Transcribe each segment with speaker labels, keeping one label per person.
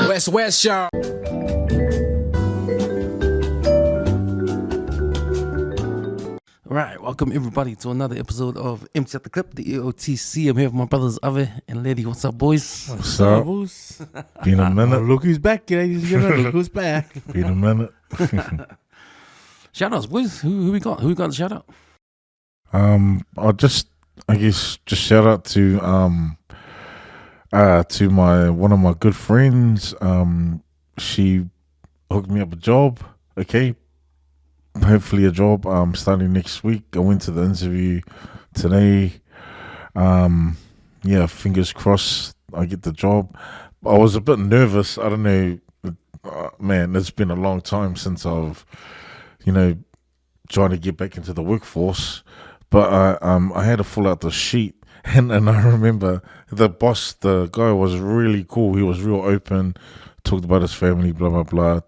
Speaker 1: WesWes Show.
Speaker 2: Alright, welcome everybody to another episode of Empty at the Clip, the EOTC. I'm here with my brothers Ave and Leti. What's up, boys?
Speaker 3: What's up? Been a minute.
Speaker 4: Look who's back, ladies and gentlemen. Look who's back.
Speaker 3: Been a minute.
Speaker 2: Shoutouts, boys. Who we got? Who we got the shout out?
Speaker 3: I'll just shout out to my one of my good friends. She hooked me up a job. Okay, hopefully a job. Starting next week. I went to the interview today. Yeah, fingers crossed I get the job. I was a bit nervous. I don't know, man. It's been a long time since I've, trying to get back into the workforce. But I had to fill out the sheet, and I remember the boss, the guy was really cool. He was real open, talked about his family, blah blah blah.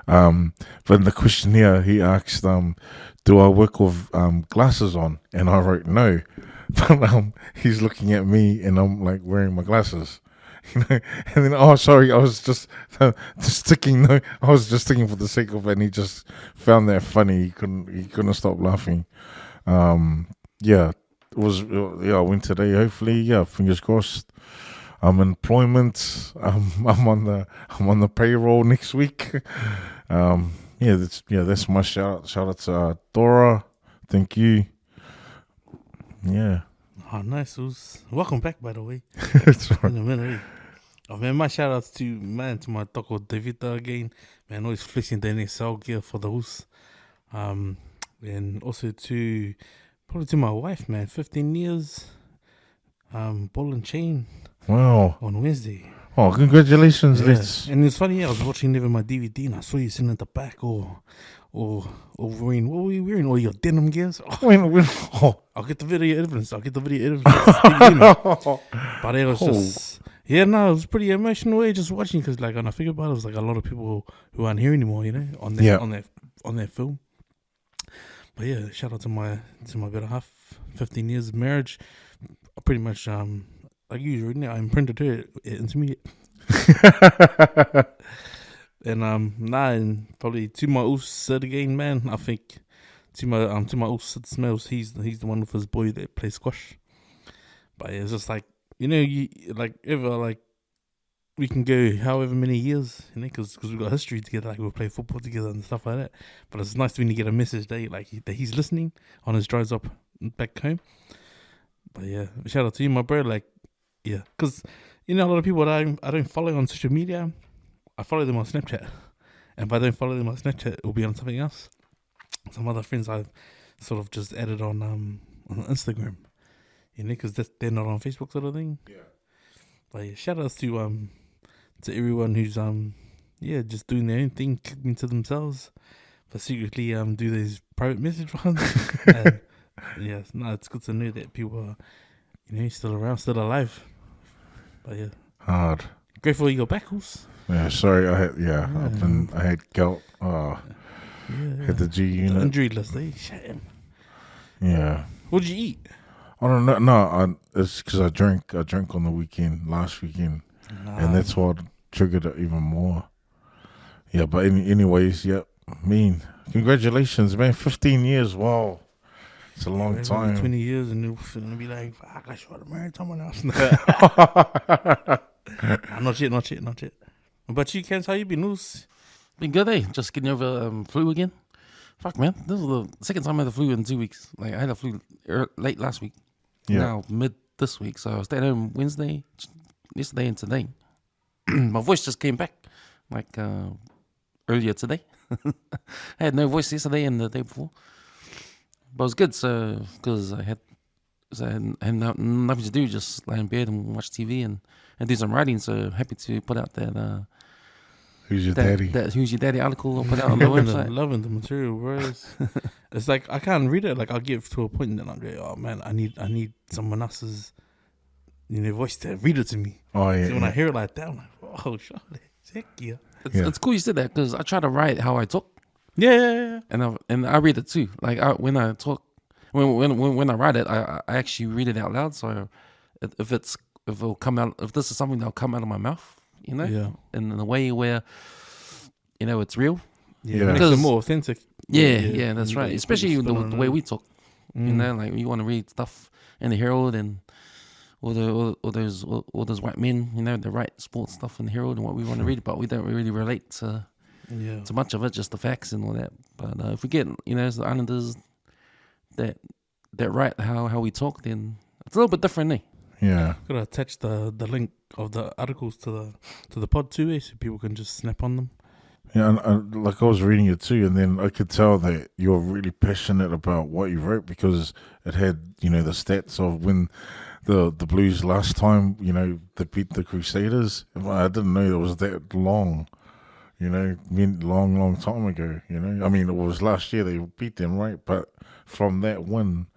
Speaker 3: But in the questionnaire, he asked, "Do I work with glasses on?" And I wrote no. But he's looking at me, and I'm like wearing my glasses, And then, oh, sorry, I was just sticking. No, I was just sticking for the sake of it, and he just found that funny. He couldn't stop laughing. Yeah, it was. Yeah, I went today. Hopefully, yeah, fingers crossed. I'm in employment. I'm on the payroll next week. That's my shout out. Shout out to Dora. Thank you. Yeah.
Speaker 4: Oh, nice. Welcome back, by the way.
Speaker 3: That's right.
Speaker 4: In a minute. Oh, man, my shout outs to my toko Davita again. Man, always flexing the NSL gear for the house. And also probably to my wife, man. 15 years. Ball and chain.
Speaker 3: Wow.
Speaker 4: On Wednesday.
Speaker 3: Oh, congratulations,
Speaker 4: Yeah.
Speaker 3: Let's.
Speaker 4: And it's funny, I was watching even my DVD and I saw you sitting at the back or wearing, what were you wearing? All your denim gears? Oh, I'll get the video evidence. But it was just, it was pretty emotional just watching because, like, when I figured about it, it was like a lot of people who aren't here anymore, on their film. But yeah, shout out to my better half, 15 years of marriage. Pretty much, like usual, I imprinted her intermediate. And probably to my us said again, man. I think to my us said smells. He's the one with his boy that plays squash. But it's just like you we can go however many years, because we've got history together. Like we'll play football together and stuff like that. But it's nice when you get a message that he's listening on his drives up back home. But yeah, shout out to you, my bro. Like, yeah, because a lot of people that I don't follow on social media, I follow them on Snapchat. And if I don't follow them on Snapchat, it will be on something else. Some other friends I've sort of just added on Instagram, because they're not on Facebook, sort of thing.
Speaker 3: Yeah.
Speaker 4: But yeah, shout outs to everyone who's just doing their own thing, keeping to themselves, but secretly do these private message ones. Yes, it's good to know that people are, still around, still alive. But yeah,
Speaker 3: Hard.
Speaker 4: grateful you got back, Hoos.
Speaker 3: Yeah, sorry. I had gout. Hit the G unit.
Speaker 4: Injury list, Shame.
Speaker 3: Yeah.
Speaker 4: What did you eat?
Speaker 3: I don't know. No, it's because I drank on the weekend, last weekend, and that's what triggered it even more. Yeah, but anyways, yeah. Congratulations, man. 15 years. Wow. It's a long time.
Speaker 4: 20 years and you're going to be like, fuck, I should have married someone else. Not yet. But you, Kens, how you been, Hoos?
Speaker 2: Been good, eh? Just getting over flu again. Fuck, man. This is the second time I had the flu in 2 weeks. Like, I had the flu late last week.
Speaker 3: Yeah.
Speaker 2: Now, mid this week. So I stayed home Wednesday, yesterday, and today. My voice just came back, like, earlier today. I had no voice yesterday and the day before. But it was good, so because I had nothing to do, just lie in bed and watch TV and do some writing. So happy to put out that
Speaker 3: Who's your daddy?
Speaker 2: That Who's Your Daddy article I'll put out on the website.
Speaker 4: Loving the material, bro. It's like I can't read it. Like I'll get to a point and then I'll go, oh man, I need someone else's voice to read it to me.
Speaker 3: Oh yeah.
Speaker 4: So when I hear it like that, I'm like, oh, Charlie, heck yeah.
Speaker 2: It's cool you said that because I try to write how I talk.
Speaker 4: Yeah.
Speaker 2: And I read it too. Like when I talk, when I write it, I actually read it out loud. So if this is something that'll come out of my mouth, you know,
Speaker 4: Yeah.
Speaker 2: in a way where, you know, it's real.
Speaker 4: Yeah,
Speaker 3: Yeah.
Speaker 4: it makes
Speaker 2: Because-
Speaker 4: it more authentic.
Speaker 2: Yeah, that's
Speaker 4: You
Speaker 2: right.
Speaker 4: got your
Speaker 2: Especially
Speaker 4: spin on
Speaker 2: the way
Speaker 4: it.
Speaker 2: we talk. You know, like you want to read stuff in the Herald and all those white men, you know, the right sports stuff in the Herald and what we want to read, but we don't really relate to much of it, just the facts and all that. But if we get, you know, as the Islanders that right how we talk, then it's a little bit different, eh?
Speaker 3: Yeah.
Speaker 4: Gotta attach the link of the articles to the pod too, so people can just snap on them.
Speaker 3: Yeah, and like I was reading it too, and then I could tell that you're really passionate about what you wrote because it had, you know, the stats of when the Blues last time, you know, they beat the Crusaders. I didn't know it was that long, you know, long time ago, you know. I mean, it was last year they beat them, right? But from that win,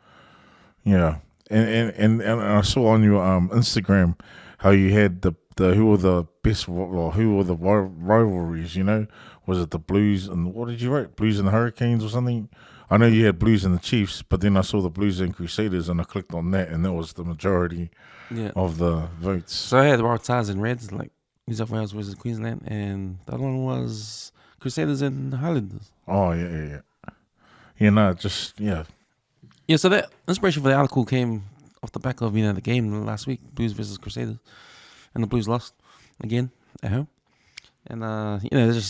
Speaker 3: yeah. And I saw on your Instagram how you had the who were the best, or who were the rivalries, you know? Was it the Blues and what did you write? Blues and the Hurricanes or something? I know you had Blues and the Chiefs, but then I saw the Blues and Crusaders and I clicked on that and that was the majority of the votes.
Speaker 2: So I had the Waratahs and Reds, like New South Wales versus Queensland, and the other one was Crusaders and Highlanders.
Speaker 3: Oh, yeah. Yeah, no, just, yeah.
Speaker 2: Yeah, so that inspiration for the article came off the back of, you know, the game last week, Blues versus Crusaders, and the Blues lost again at home. And you know,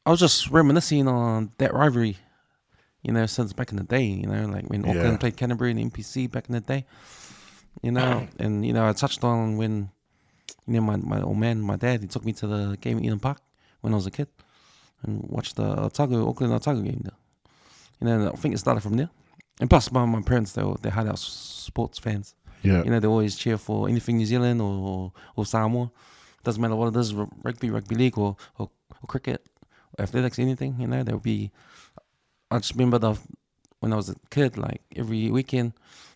Speaker 2: I was just reminiscing on that rivalry, you know, since back in the day, you know, like when Auckland played Canterbury and NPC back in the day, you know, and you know, I touched on when, you know, my old man, my dad, he took me to the game at Eden Park when I was a kid and watched the Auckland Otago game there. You know, I think it started from there. And plus, my parents, they're hard-out sports fans.
Speaker 3: Yeah.
Speaker 2: You know, they always cheer for anything New Zealand or Samoa. Doesn't matter what it is, rugby league or cricket, or athletics, anything, you know, there'll be... I just remember when I was a kid, like every weekend,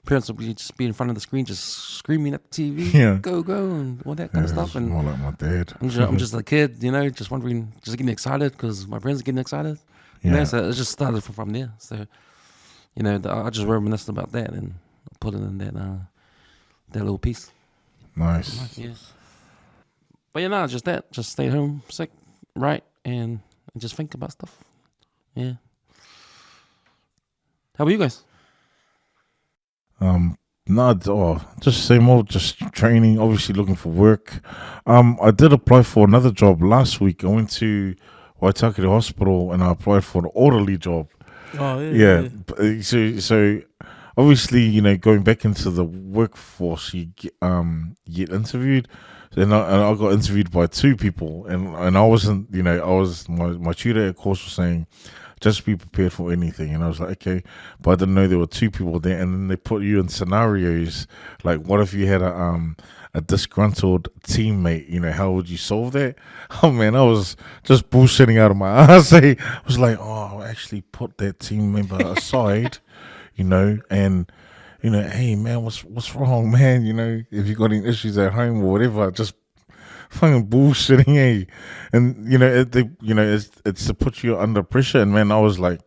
Speaker 2: parents would be in front of the screen just screaming at the TV,
Speaker 3: Yeah.
Speaker 2: go, and all that kind of stuff. And
Speaker 3: More like my dad.
Speaker 2: I'm just a kid, you know, just wondering, just getting excited because my friends are getting excited. You know, so it just started from there. So, you know, I just reminisced about that and put it in that little piece.
Speaker 3: Nice.
Speaker 2: Yes. But you know, just stay home sick, right, and just think about stuff. Yeah. How about you guys?
Speaker 3: Just same old, just training, obviously looking for work. I did apply for another job last week. I went to Waitakere Hospital and I applied for an orderly job.
Speaker 4: Oh, yeah.
Speaker 3: So obviously, you know, going back into the workforce, you get interviewed. And I got interviewed by two people, and I wasn't, you know, my tutor, of course, was saying, just be prepared for anything. And I was like, okay, but I didn't know there were two people there. And then they put you in scenarios like, what if you had a disgruntled teammate? You know, how would you solve that? Oh man, I was just bullshitting out of my ass. I was like, oh, actually put that team member aside, you know, and you know, hey man, what's wrong, man? You know, if you got any issues at home or whatever, just fucking bullshitting, eh? And you know, it's to put you under pressure. And man, I was like,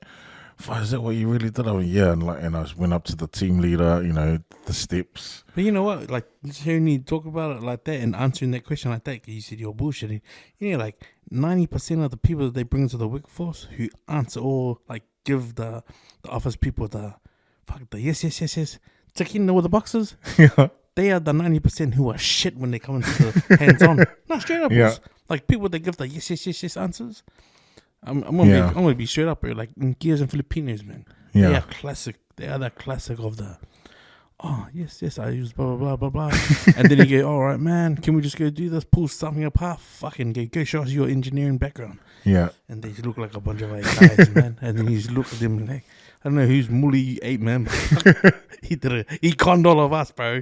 Speaker 3: is that what you really did? I went, yeah, and I went up to the team leader, you know, the steps.
Speaker 4: But you know what? Like, just hearing you talk about it like that and answering that question like that, you said you're bullshitting. You know, like 90% of the people that they bring to the workforce who answer or like give the office people the yes, check in all the boxes.
Speaker 3: Yeah.
Speaker 4: They are the 90% who are shit when they come into the hands-on. No, straight up.
Speaker 3: Yeah.
Speaker 4: Like people that give the yes answers. I'm gonna be straight up here. Like in Gears and Filipinos, man.
Speaker 3: Yeah.
Speaker 4: They are classic. They are that classic of the. Oh yes, I use blah blah blah blah blah. And then you go, all right, man. Can we just go do this? Pull something apart. Fucking go show us your engineering background.
Speaker 3: Yeah.
Speaker 4: And they look like a bunch of guys, man. And then you just look at them like, I don't know who's Mully 8, man. He conned all of us, bro.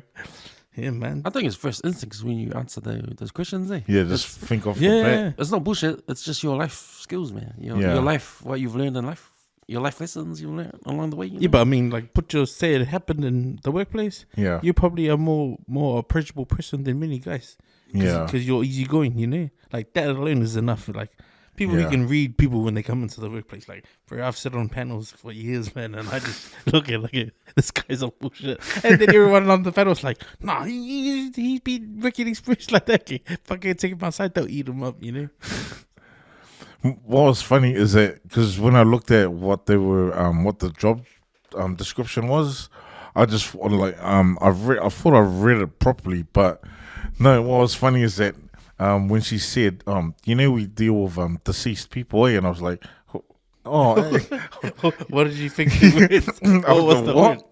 Speaker 4: Yeah, man.
Speaker 2: I think it's first instincts when you answer those questions, eh?
Speaker 3: Yeah, just think off the
Speaker 4: Yeah.
Speaker 3: bat.
Speaker 2: It's not bullshit. It's just your life skills, man. Your life, what you've learned in life, your life lessons you've learned along the way. You know?
Speaker 4: Yeah, but I mean, like, say it happened in the workplace.
Speaker 3: Yeah.
Speaker 4: You're probably a more approachable person than many guys.
Speaker 3: Yeah.
Speaker 4: Because you're easygoing, you know? Like, that alone is enough. Like, People who
Speaker 3: Yeah.
Speaker 4: can read people when they come into the workplace. Like, bro, I've sat on panels for years, man, and I just look at this guy's a bullshit. And then everyone on the panel's like, nah, he beat Ricky Express like that. Okay, fucking take him outside, they'll eat him up, you know?
Speaker 3: What was funny is that because when I looked at what they were, what the job description was, I just thought, like I thought I read it properly, but no. What was funny is that when she said, we deal with deceased people, and I was like, oh, hey.
Speaker 4: What did you think she read? What was the word?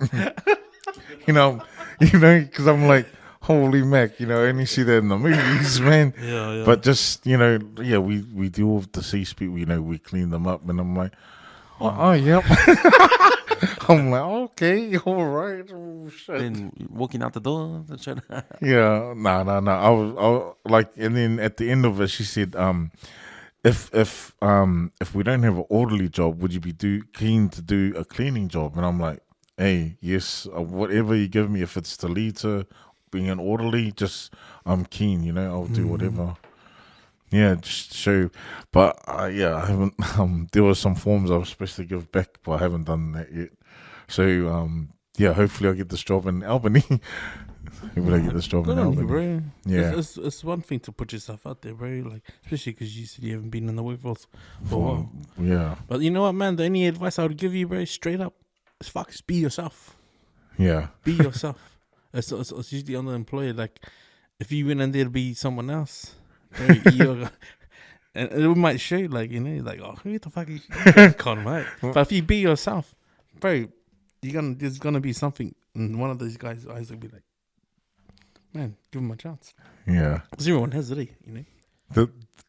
Speaker 3: Because I'm like, holy mac, I only see that in the movies, man.
Speaker 4: Yeah.
Speaker 3: But just, we deal with deceased people, we clean them up, and I'm like, oh yep. I'm like, okay, all right. Oh, shit.
Speaker 2: Then walking out the door.
Speaker 3: Yeah, no. I was like, and then at the end of it, she said, if we don't have an orderly job, would you be keen to do a cleaning job? And I'm like, hey, yes, whatever you give me, if it's to lead to being an orderly, just I'm keen, I'll do whatever. Yeah, just show. But I haven't. There were some forms I was supposed to give back, but I haven't done that yet. So hopefully I'll get this job in Albany. Hopefully I get this job
Speaker 4: Good
Speaker 3: in
Speaker 4: on
Speaker 3: Albany.
Speaker 4: you, bro.
Speaker 3: Yeah.
Speaker 4: It's one thing to put yourself out there, bro. Like, especially because you said you haven't been in the workforce for a while.
Speaker 3: Yeah.
Speaker 4: But you know what, man? The only advice I would give you, bro, straight up, is just be yourself.
Speaker 3: Yeah.
Speaker 4: Be yourself. It's usually on the employer. Like, if you went in there to be someone else, bro, and it might show, like, like, oh, who the fuck is con, right? But if you be yourself, bro, there's gonna be something, and one of those guys' eyes will be like, man, give him a chance.
Speaker 3: Yeah.
Speaker 4: Because everyone has it,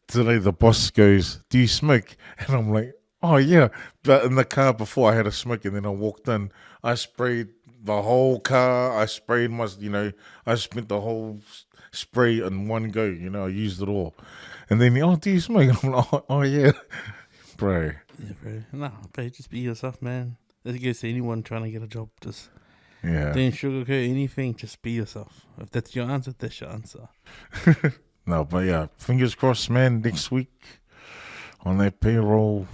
Speaker 3: Today the boss goes, do you smoke? And I'm like, oh yeah. But in the car before I had a smoke, and then I walked in, I sprayed the whole car. I sprayed I spent the whole spray in one go, I used it all. And then, do you smoke? And I'm like, oh yeah. Bro.
Speaker 4: Yeah, bro. Nah, bro, just be yourself, man. Let's go to anyone trying to get a job. Just
Speaker 3: Yeah.
Speaker 4: don't sugarcoat anything. Just be yourself. If that's your answer, that's your answer.
Speaker 3: No, but yeah, fingers crossed, man. Next week on that payroll.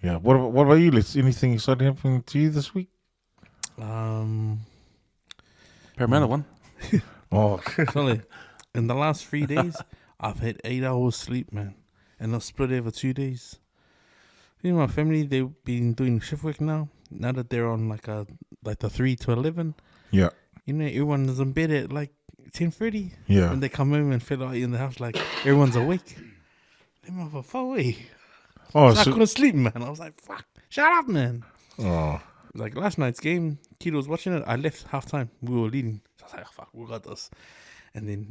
Speaker 3: Yeah. What about you? Anything exciting happening to you this week?
Speaker 2: Paramount one.
Speaker 3: Oh,
Speaker 4: Sorry. In the last 3 days, I've had 8 hours sleep, man, and I've split over 2 days. My family, they've been doing shift work now. Now that they're on like the 3 to 11.
Speaker 3: yeah.
Speaker 4: Everyone is in bed at like 10:30.
Speaker 3: Yeah.
Speaker 4: And they come home and feel like in the house like everyone's awake. Them motherfuckers far away.
Speaker 3: Oh,
Speaker 4: So I couldn't sleep, man. I was like, fuck, shut up, man.
Speaker 3: oh,
Speaker 4: Like last night's game, Keto was watching it. I left halftime. We were leading. So I was like, oh, fuck, we got this. And then,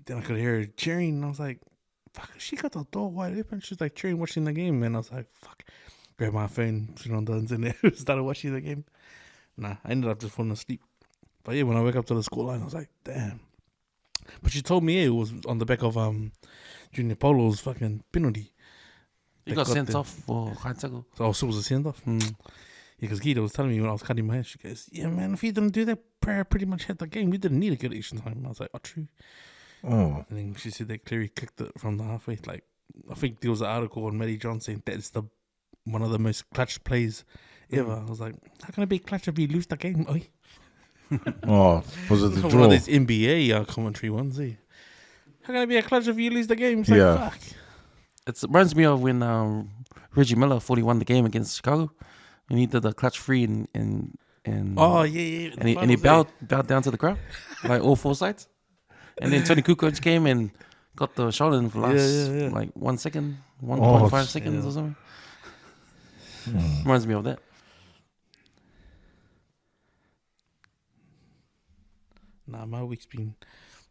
Speaker 4: then I could hear her cheering. And I was like, fuck, she got the door wide open. She was like cheering, watching the game. And I was like, fuck. Grabbed my phone, put it on the internet, started watching the game. Nah, I ended up just falling asleep. But yeah, when I woke up to the scoreline, I was like, damn. But she told me it was on the back of Junior Polo's fucking penalty.
Speaker 2: You got sent off for Haitako.
Speaker 4: So it was a send off. Yeah, because Gita was telling me when I was cutting my hair, she goes, yeah, man, if you didn't do that, prayer pretty much had the game. We didn't need a good extra time. I was like, oh, true.
Speaker 3: oh,
Speaker 4: And then she said that Cleary kicked it from the halfway. Like, I think there was an article on Matty John saying that's one of the most clutch plays ever. I was like, how can it be clutch if you lose the game? Oi?
Speaker 3: oh. Was it the
Speaker 4: One
Speaker 3: draw?
Speaker 4: of these NBA commentary ones, eh? How can it be a clutch if you lose the game? It's
Speaker 3: Yeah.
Speaker 4: like, fuck.
Speaker 2: It reminds me of when Reggie Miller 41 the game against Chicago, and he did the clutch free and
Speaker 4: Oh, yeah.
Speaker 2: and he bowed down to the crowd, like all four sides. And then Tony Kukoc came and got the shot in for last
Speaker 4: Yeah.
Speaker 2: like 1 second, 1.5 seconds
Speaker 4: yeah.
Speaker 2: or something. Reminds me of that.
Speaker 3: Hmm.
Speaker 4: Nah, my week's been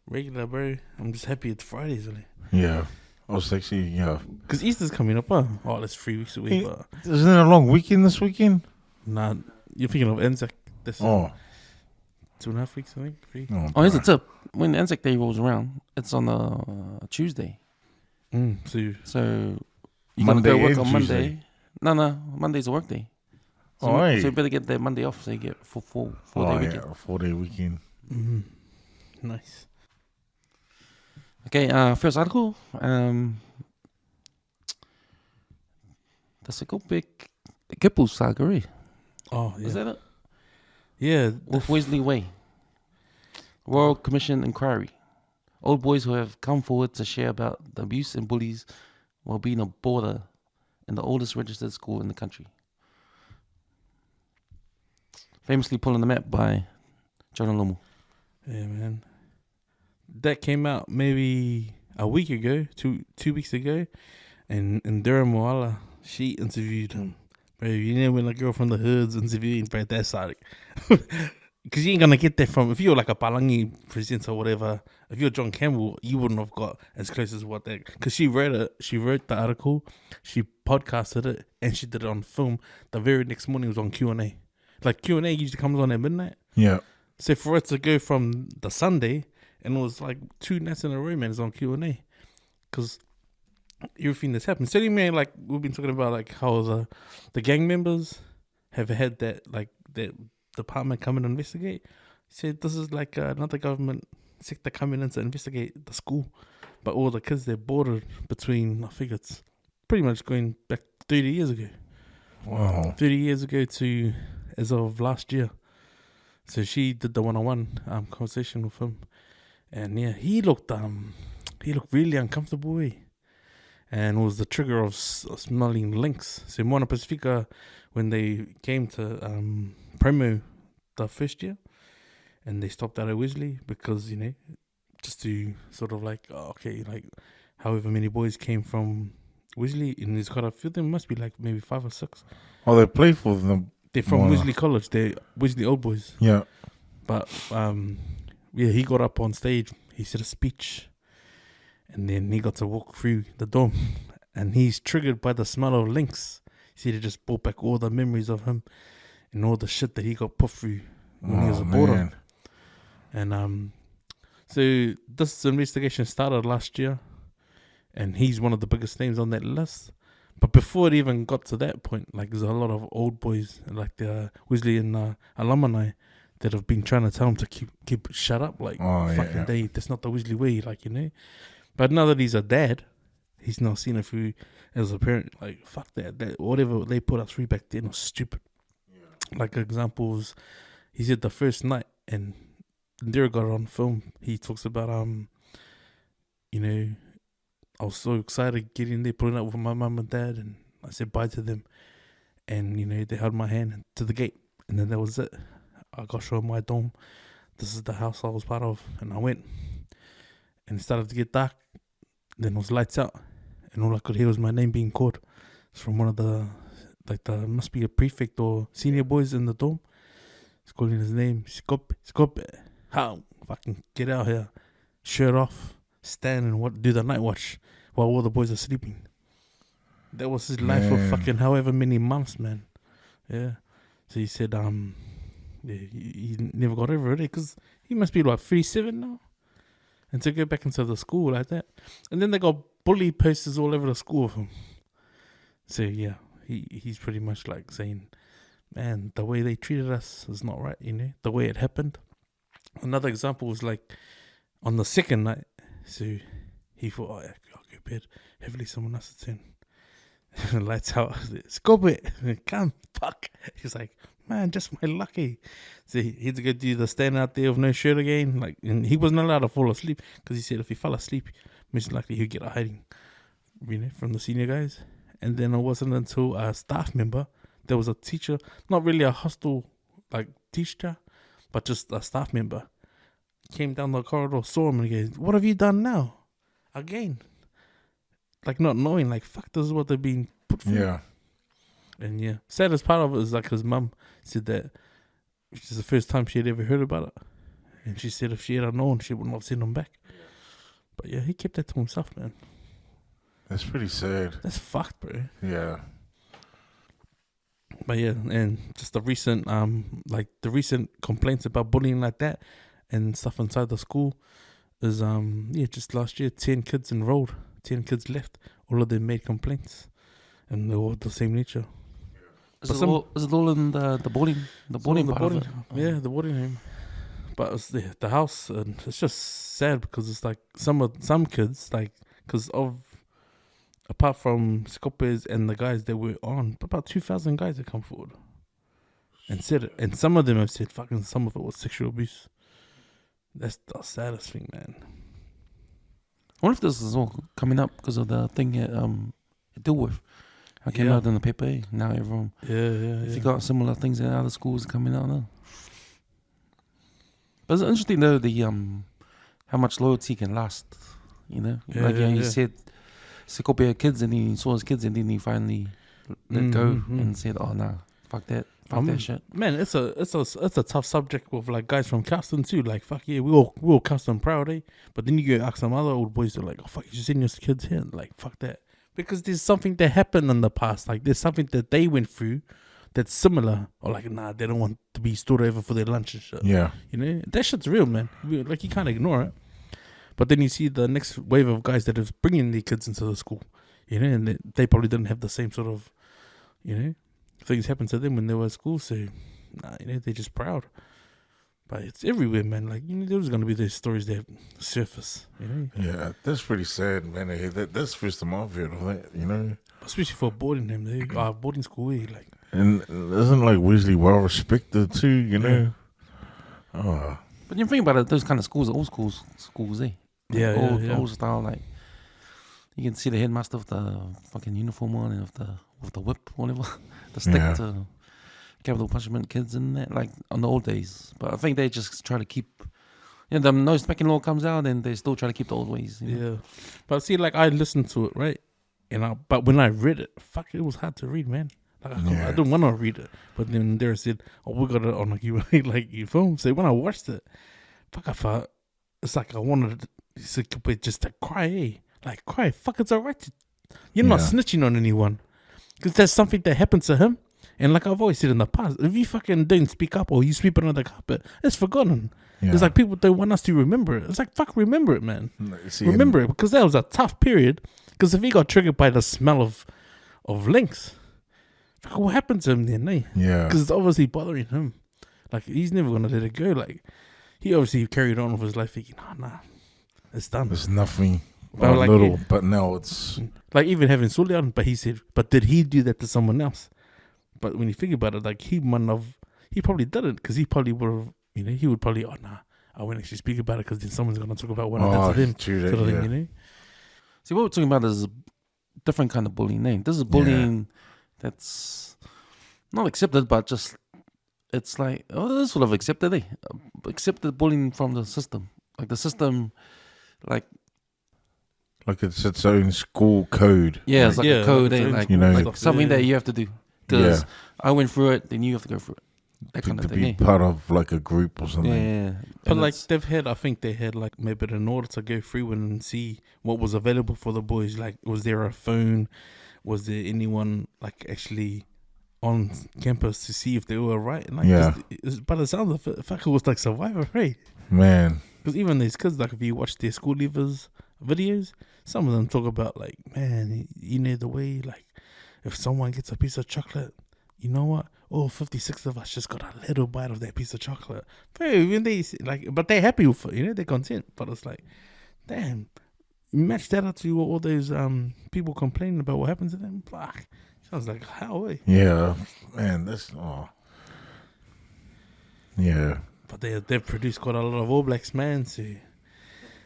Speaker 4: regular, bro. I'm just happy it's Fridays, really.
Speaker 3: Yeah. I was actually, yeah.
Speaker 4: Because Easter's coming up, huh? Oh, that's 3 weeks away,
Speaker 3: Yeah.
Speaker 4: but...
Speaker 3: Isn't it a long weekend this weekend?
Speaker 4: Nah, you're thinking of Anzac. That's
Speaker 3: Oh.
Speaker 4: 2.5 weeks, I think. 3.
Speaker 2: Oh, here's a tip. When Anzac Day rolls around, it's on a Tuesday.
Speaker 4: So
Speaker 2: So you
Speaker 3: Monday
Speaker 2: gotta go work
Speaker 3: and
Speaker 2: on Monday.
Speaker 3: Tuesday.
Speaker 2: No, Monday's a work day. So,
Speaker 3: Oh, hey.
Speaker 2: so you better get that Monday off so you get four day weekend.
Speaker 3: Yeah, 4-day weekend.
Speaker 4: nice.
Speaker 2: Okay, first article. the Sekope Kepu saga, eh?
Speaker 4: Oh, yeah.
Speaker 2: Is that it?
Speaker 4: Yeah.
Speaker 2: With Wesley Way. Royal Commission Inquiry. Old boys who have come forward to share about the abuse and bullies while being a boarder in the oldest registered school in the country. Famously pulling the map by John Lomu.
Speaker 4: Yeah, man. That came out maybe a week ago, two weeks ago, and Durham Moala, she interviewed him. Bro, you know when a girl from the hood's interviewing, bro, that's like, because you ain't gonna get that from, if you're like a Palangi presenter or whatever, if you're John Campbell, you wouldn't have got as close as what that, because she wrote the article, she podcasted it, and she did it on film. The very next morning was on Q&A. Like Q&A usually comes on at midnight.
Speaker 3: Yeah.
Speaker 4: So for it to go from the Sunday, and it was like 2 nights in a row, man, it's on Q&A. Because everything that's happened. So anyway, like we've been talking about like how the gang members have had that department come and investigate. He said this is like another government sector coming in to investigate the school. But all the kids, they're bordered between, I think it's pretty much going back 30 years ago.
Speaker 3: Wow.
Speaker 4: 30 years ago to as of last year. So she did the one-on-one conversation with him. And yeah, he looked really uncomfortable, eh? And it was the trigger of smelling links. So Moana Pacifica, when they came to promo the first year, and they stopped out at Wesley because, you know, just to sort of like, okay, like however many boys came from Wesley, and there's quite a few of them, must be like maybe 5 or 6.
Speaker 3: Oh, they play for them.
Speaker 4: They're from Wesley College, they're Wesley old boys.
Speaker 3: Yeah.
Speaker 4: But yeah, he got up on stage, he said a speech, and then he got to walk through the dorm, and he's triggered by the smell of links. He said it just brought back all the memories of him and all the shit that he got put through when he was a boarder. And so this investigation started last year, and he's one of the biggest names on that list. But before it even got to that point, like there's a lot of old boys, like the Wesley and alumni, that have been trying to tell him to keep shut up, like fucking that's not the Wesley way, like, you know. But now that he's a dad, he's now seen it through as a parent, like fuck that whatever they put us through back then was stupid. Yeah. Like examples, he said the first night, and Ndira got it on film. He talks about you know, I was so excited getting there, pulling up with my mum and dad, and I said bye to them, and you know they held my hand to the gate, and then that was it. I got shown my dorm. This is the house I was part of, and I went, and it started to get dark. Then it was lights out, and all I could hear was my name being called. It's from one of the must be a prefect or senior boys in the dorm. He's calling his name, Sekope. How? Fucking get out here, shirt off, stand and do the night watch while all the boys are sleeping. That was his life for fucking however many months, man. Yeah. So he said, yeah, he never got over it because he must be like 37 now. And to go back into the school like that. And then they got bully posters all over the school of him. So yeah, he's pretty much like saying, man, the way they treated us is not right, you know, the way it happened. Another example was like on the second night. So he thought, oh, yeah, I'll go to bed. Hopefully someone else is in. Lights out. Sekope, come, fuck. He's like, man, just my lucky. So he had to go do the stand out there with no shirt again. Like, and he wasn't allowed to fall asleep because he said if he fell asleep, most likely he'd get a hiding, you know, from the senior guys. And then it wasn't until a staff member, there was a teacher, not really a hostile like teacher, but just a staff member, came down the corridor, saw him, and he goes, "What have you done now? Again?" Like not knowing, like fuck, this is what they've been put through.
Speaker 3: Yeah.
Speaker 4: And yeah, saddest part of it is like his mum said that this is the first time she had ever heard about it, and she said if she had known, she wouldn't have sent him back. But yeah, he kept that to himself, man.
Speaker 3: That's pretty sad.
Speaker 4: That's fucked, bro.
Speaker 3: Yeah.
Speaker 4: But yeah, and just the recent complaints about bullying like that and stuff inside the school is just last year 10 kids enrolled, 10 kids left. All of them made complaints, and they were the same nature.
Speaker 2: Is it all in the boarding part of it?
Speaker 4: Yeah, the boarding home. But it's the house, and it's just sad because it's like some kids, like because of apart from Sekope's and the guys that were on, about 2,000 guys that come forward and said it. And some of them have said fucking some of it was sexual abuse. That's the saddest thing, man.
Speaker 2: I wonder if this is all coming up because of the thing at Dilworth. I came out in the paper. Now everyone. If you got similar things in other schools coming out now. But it's interesting though how much loyalty can last. You know, you said Sekope had kids and he saw his kids and then he finally let go and said, "Oh nah, fuck that shit."
Speaker 4: Man, it's a tough subject with like guys from Caston too. Like fuck yeah, we all Caston proud, eh? But then you go ask some other old boys, they're like, "Oh fuck, you send your kids here?" Like fuck that, because there's something that happened in the past. Like there's something that they went through that's similar, or like nah, they don't want to be stored over for their lunch and shit.
Speaker 3: Yeah,
Speaker 4: you know that shit's real, man. Like you can't ignore it. But then you see the next wave of guys that is bringing their kids into the school, you know, and they probably didn't have the same sort of, you know, things happen to them when they were at school. So, nah, you know, they're just proud. But it's everywhere, man. Like, you know, there's going to be those stories that surface, you know.
Speaker 3: Yeah, that's pretty sad, man. That's first time I've heard of that, you know.
Speaker 4: Especially for boarding them, boarding school, like.
Speaker 3: And isn't like Wesley well respected too, you know? Yeah. Oh.
Speaker 2: But you think about it, those kind of schools are old schools, eh? Old style, like you can see the headmaster with the fucking uniform on and with the whip, whatever, the stick to capital punishment kids and that, like on the old days. But I think they just try to keep, the no smacking law comes out and they still try to keep the old ways. You know? Yeah,
Speaker 4: but see, like I listened to it, right? But when I read it, fuck, it was hard to read, man. Like I didn't want to read it, but then they said, "Oh, we got it on like your phone." So when I watched it, fuck, I thought it's like I wanted just to cry, eh? Like cry, fuck, it's alright. You're not snitching on anyone because there's something that happened to him. And like I've always said in the past, if you fucking don't speak up or you sweep it under the carpet, it's forgotten. Yeah. It's like people don't want us to remember it. It's like, fuck, remember it, man. Remember it, because that was a tough period. Because if he got triggered by the smell of lynx, fuck, what happened to him then, eh?
Speaker 3: Yeah.
Speaker 4: Because it's obviously bothering him. Like, he's never going to let it go. Like, he obviously carried on with his life thinking, nah, it's done.
Speaker 3: It's nothing. But like, little, but now it's...
Speaker 4: Like, even having Sully on, but he said, but did he do that to someone else? But when you think about it, like, he probably didn't, because he probably would have, he would probably, I won't actually speak about it because then someone's going to talk about what I did to him.
Speaker 3: True
Speaker 4: sort of thing,
Speaker 2: See, what we're talking about is a different kind of bullying. This is bullying that's not accepted, but just, it's like, this sort of accepted, accepted bullying from the system. Like, the system, like
Speaker 3: it's its own school code.
Speaker 2: Yeah, it's like a code, like, like something that you have to do. Because I went through it, then you have to go through it. That kind of thing.
Speaker 3: To be part of like a group or something.
Speaker 2: Yeah.
Speaker 4: But like I think they had like maybe an order to go through and see what was available for the boys. Like, was there a phone? Was there anyone like actually on campus to see if they were right? And like, by the sound of it, fuck, it was like Survivor, right?
Speaker 3: Man.
Speaker 4: Because even these kids, like if you watch their school leavers videos, some of them talk about like, man, the way like if someone gets a piece of chocolate, you know what? 56 of us just got a little bite of that piece of chocolate. When they like, but they're happy with it, they're content. But it's like, damn, match that up to all those people complaining about what happened to them. Fuck, sounds like hell, eh?
Speaker 3: Yeah, man, that's yeah.
Speaker 4: But they've produced quite a lot of All Blacks, man. So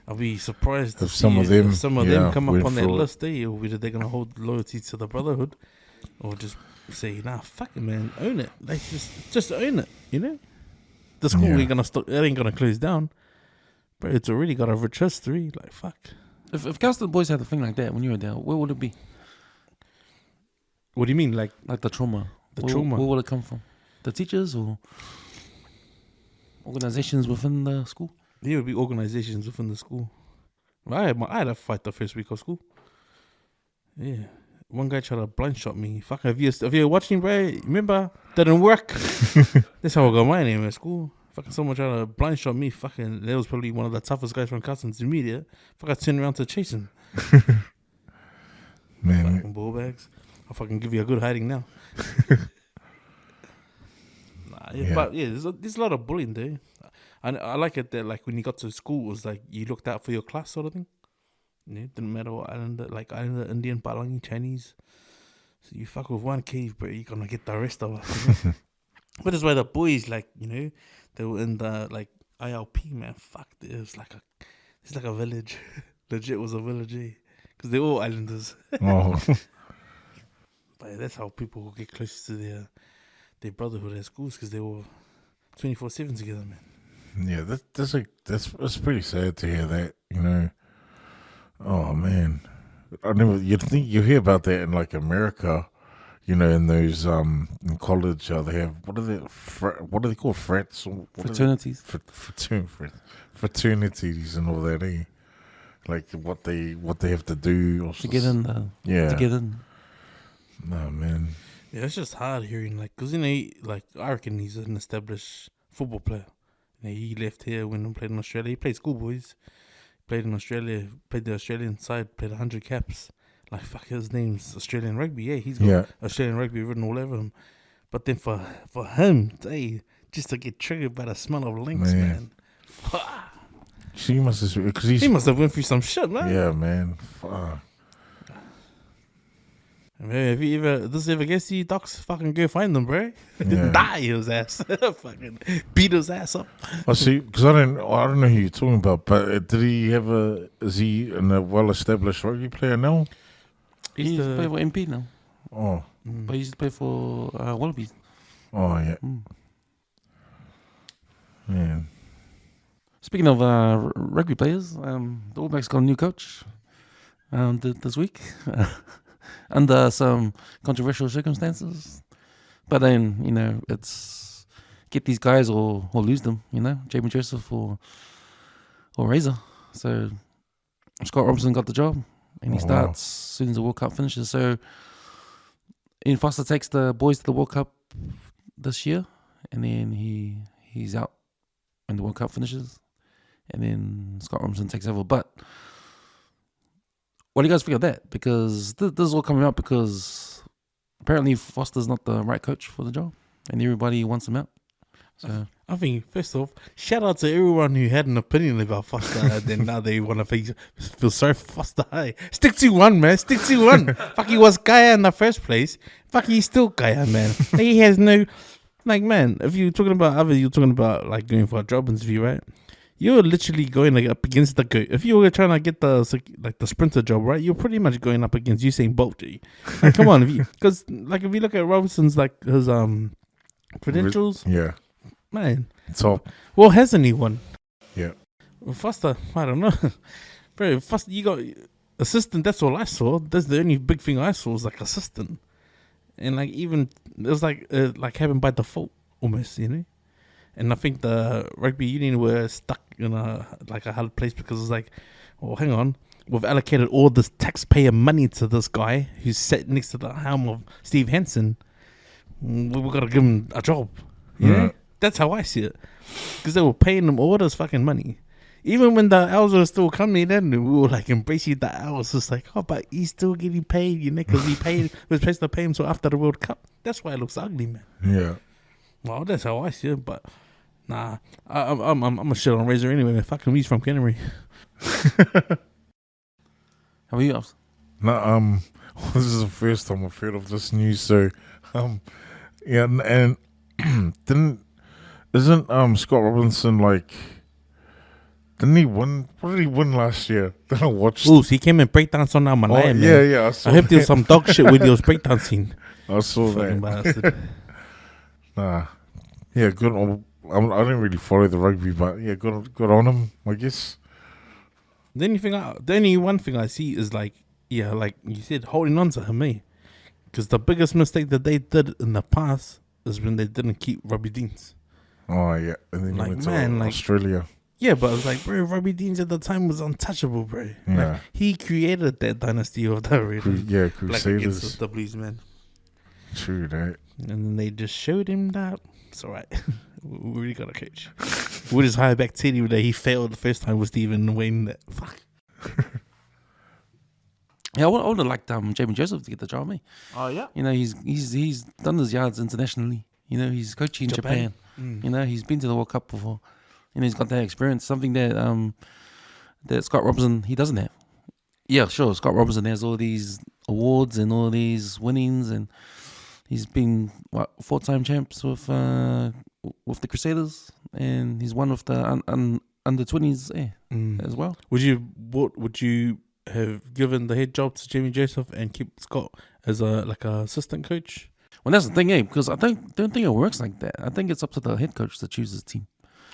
Speaker 4: I'll be surprised if
Speaker 3: some of them
Speaker 4: come up on that list, or whether they're gonna hold loyalty to the brotherhood, or just say, nah, fuck it, man, own it. Like just own it, The school ain't gonna stop. It ain't gonna close down, but it's already got a rich history. Like fuck.
Speaker 2: If Castle Boys had a thing like that when you were there, where would it be?
Speaker 4: What do you mean, like
Speaker 2: the trauma?
Speaker 4: Trauma.
Speaker 2: Where would it come from? The teachers or organizations within the school?
Speaker 4: There would be organizations within the school. I had a fight the first week of school. Yeah. One guy tried to blind shot me. Fuck, have you watching, bro? Remember? Didn't work. That's how I got my name at school. Fucking someone tried to blind shot me. Fucking, that was probably one of the toughest guys from Cousins Media. Fuck, I turned around to chase him.
Speaker 3: Man.
Speaker 4: Fucking ball bags. I'll fucking give you a good hiding now. But yeah, there's a lot of bullying there. I like it that like when you got to school, it was like you looked out for your class sort of thing. Yeah, didn't matter what islander, like islander, Indian, Palangi, Chinese. So you fuck with one cave, bro, you're gonna get the rest of us. You know? But that's why the boys, like, you know, they were in the like ILP, man. Fuck, it's like a village. Legit was a village, eh? Because they're all islanders.
Speaker 3: Oh,
Speaker 4: But that's how people get close to their brotherhood at schools, because they were 24/7 together, man.
Speaker 3: yeah. That's pretty sad to hear that. You know. Oh man, you'd think you hear about that in like America. You know, in those in college, they have what are they called, frats or
Speaker 2: Fraternities.
Speaker 3: Fraternities and all that, eh? Like what they have to do or
Speaker 2: To get in to get in.
Speaker 3: No man.
Speaker 4: Yeah, it's just hard hearing, like, because, you know, like, I reckon he's an established football player. You know, he left here when he played in Australia. He played schoolboys. Played in Australia, played the Australian side, played 100 caps. Like, fuck, his name's Australian Rugby. Yeah, he's got Australian Rugby written all over him. But then for him, hey, just to get triggered by the smell of links, man.
Speaker 3: She must have, because
Speaker 4: he must have went through some shit, man.
Speaker 3: Yeah, man. Fuck.
Speaker 4: Man, if this ever gets to you, docs, fucking go find them, bro.
Speaker 3: Yeah.
Speaker 4: Die his ass. Fucking beat his ass up.
Speaker 3: I see, because I don't know who you're talking about, but is he a well-established rugby player now?
Speaker 2: He used to play for MP now.
Speaker 3: Oh.
Speaker 2: But he used to play for Wallabies.
Speaker 3: Oh, yeah. Man.
Speaker 2: Speaking of rugby players, the All Blacks got a new coach this week under some controversial circumstances. But then, you know, it's get these guys or lose them, you know, Jamie Joseph or Razor. So Scott Robinson got the job, and he starts as soon as the World Cup finishes. So Ian Foster takes the boys to the World Cup this year, and then he's out when the World Cup finishes. And then Scott Robinson takes over. But what do you guys think of that? Because this is all coming out because apparently Foster's not the right coach for the job, and everybody wants him out. So
Speaker 4: I think, first off, shout out to everyone who had an opinion about Foster. Then now they want to feel sorry for Foster. Hey, stick to one, man. Stick to one. Fuck, he was Gaia in the first place. Fuck, he's still Gaia, man. Like, he has no, like, man. If you're talking about like going for a job interview, right? You're literally going like up against the goat. If you were trying to get the sprinter job, right, you're pretty much going up against Usain Bolt. G. Like, come on, because like if you look at Robinson's like his credentials,
Speaker 3: yeah,
Speaker 4: man.
Speaker 3: So,
Speaker 4: well, hasn't he won?
Speaker 3: Yeah.
Speaker 4: Well, Foster, I don't know, bro. Foster, you got assistant. That's all I saw. That's the only big thing I saw was like assistant, and like even it was like happened by default almost, you know. And I think the rugby union were stuck in a hard place because it's like, well, hang on, we've allocated all this taxpayer money to this guy who's sat next to the helm of Steve Hansen. We've got to give him a job. Yeah, that's how I see it. Because they were paying him all this fucking money. Even when the hours were still coming in, we were like embracing the hours. It's like, oh, but he's still getting paid, you know, because was supposed to pay him so after the World Cup. That's why it looks ugly, man.
Speaker 3: Yeah.
Speaker 4: Well, that's how I see it, but nah, I'm a shit on Razor anyway, man. Fucking he's from Canterbury.
Speaker 2: How are you, Ops?
Speaker 3: No, this is the first time I've heard of this news. So, yeah, and isn't Scott Robinson like? Didn't he win? What did he win last year? Then I watched.
Speaker 4: Ooh, so he came and breakdanced on our Malaya, man.
Speaker 3: Yeah.
Speaker 4: I hope there was some dog shit with those breakdancing.
Speaker 3: I saw
Speaker 4: fucking
Speaker 3: that.
Speaker 4: Bastard.
Speaker 3: Nah, yeah, good. I don't really follow the rugby, but yeah, good on him, I guess.
Speaker 4: The only one thing I see is like, yeah, like you said, holding on to him, eh? Because the biggest mistake that they did in the past is when they didn't keep Robbie Deans.
Speaker 3: Oh yeah, and then
Speaker 4: like,
Speaker 3: he went to
Speaker 4: man,
Speaker 3: Australia.
Speaker 4: Yeah, but I was like, bro, Robbie Deans at the time was untouchable, bro.
Speaker 3: Yeah.
Speaker 4: Like, he created that dynasty of the
Speaker 3: Crusaders.
Speaker 4: Like against the Blues, man.
Speaker 3: True that.
Speaker 4: And then they just showed him that it's alright. We really got a coach. We'll just hire back Teddy that he failed the first time with Stephen Wayne. That fuck.
Speaker 2: Yeah, I would have liked Jamie Joseph to get the job, me.
Speaker 4: Oh yeah.
Speaker 2: You know, he's done his yards internationally. You know, he's coaching in Japan. You know, he's been to the World Cup before. You know, he's got that experience, something that that Scott Robinson he doesn't have. Yeah, sure. Scott Robinson has all these awards and all these winnings, and he's been 4-time champs with the Crusaders, and he's one of the under 20s as well.
Speaker 4: Would you have given the head job to Jamie Joseph and keep Scott as a assistant coach?
Speaker 2: Well, that's the thing, because I don't think it works like that. I think it's up to the head coach to choose his team.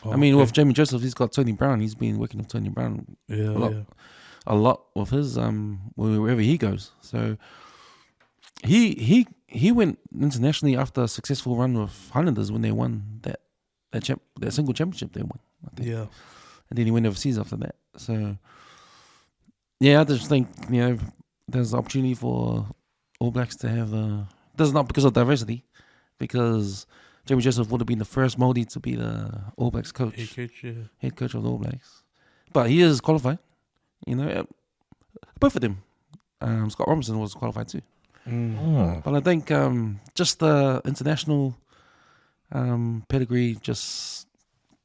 Speaker 4: Oh,
Speaker 2: I mean, with Jamie Joseph, he's got Tony Brown. He's been working with Tony Brown a lot with his wherever he goes. So he went internationally after a successful run with Highlanders when they won that single championship they won, I think.
Speaker 4: Yeah.
Speaker 2: And then he went overseas after that. So yeah, I just think there's opportunity for All Blacks to have this is not because of diversity, because Jamie Joseph would have been the first Māori to be the All Blacks coach. Head coach of the All Blacks. But he is qualified. Both of them. Scott Robinson was qualified too. But I think just the international pedigree just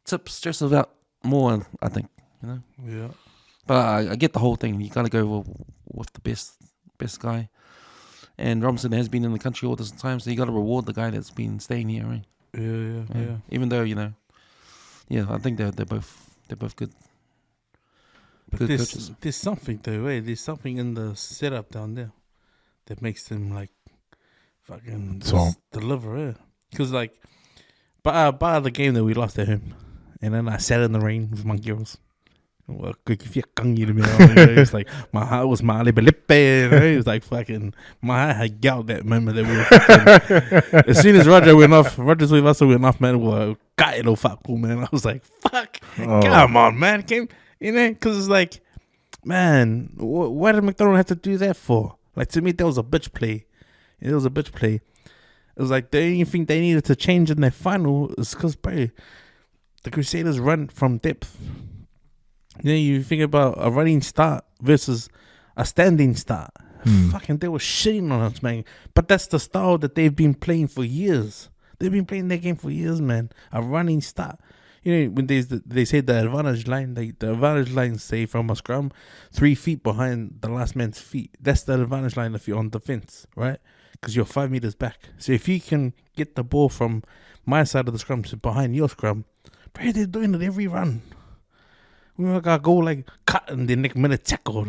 Speaker 2: tips Joseph out more, I think.
Speaker 4: Yeah.
Speaker 2: But I get the whole thing. You got to go with the best guy. And Robinson has been in the country all this time, so you got to reward the guy that's been staying here, right?
Speaker 4: Yeah.
Speaker 2: Even though I think they're both good.
Speaker 4: But
Speaker 2: Good coaches.
Speaker 4: there's something though, There's something in the setup down there that makes them fucking deliver, Because by the game that we lost at home, and then I sat in the rain with my girls. Well, it was like my heart was it was like fucking my heart had gout that moment that we were fucking, as soon as Rogers went off, man. Well, man. I was like, fuck, come on, man, because it's like, man, why did McDonald have to do that for? Like, to me, that was a bitch play. It was a bitch play. It was like the only thing they needed to change in their final is because, bro, the Crusaders run from depth. You think about a running start versus a standing start. Fucking, they were shitting on us, man. But that's the style that they've been playing for years. They've been playing that game for years, man. A running start. When they say the advantage line, the advantage line, say from a scrum, 3 feet behind the last man's feet. That's the advantage line if you're on defense, right? Because you're 5 meters back. So if you can get the ball from my side of the scrum to behind your scrum, bro, they're doing it every run. We gotta go cut and the next minute tackle.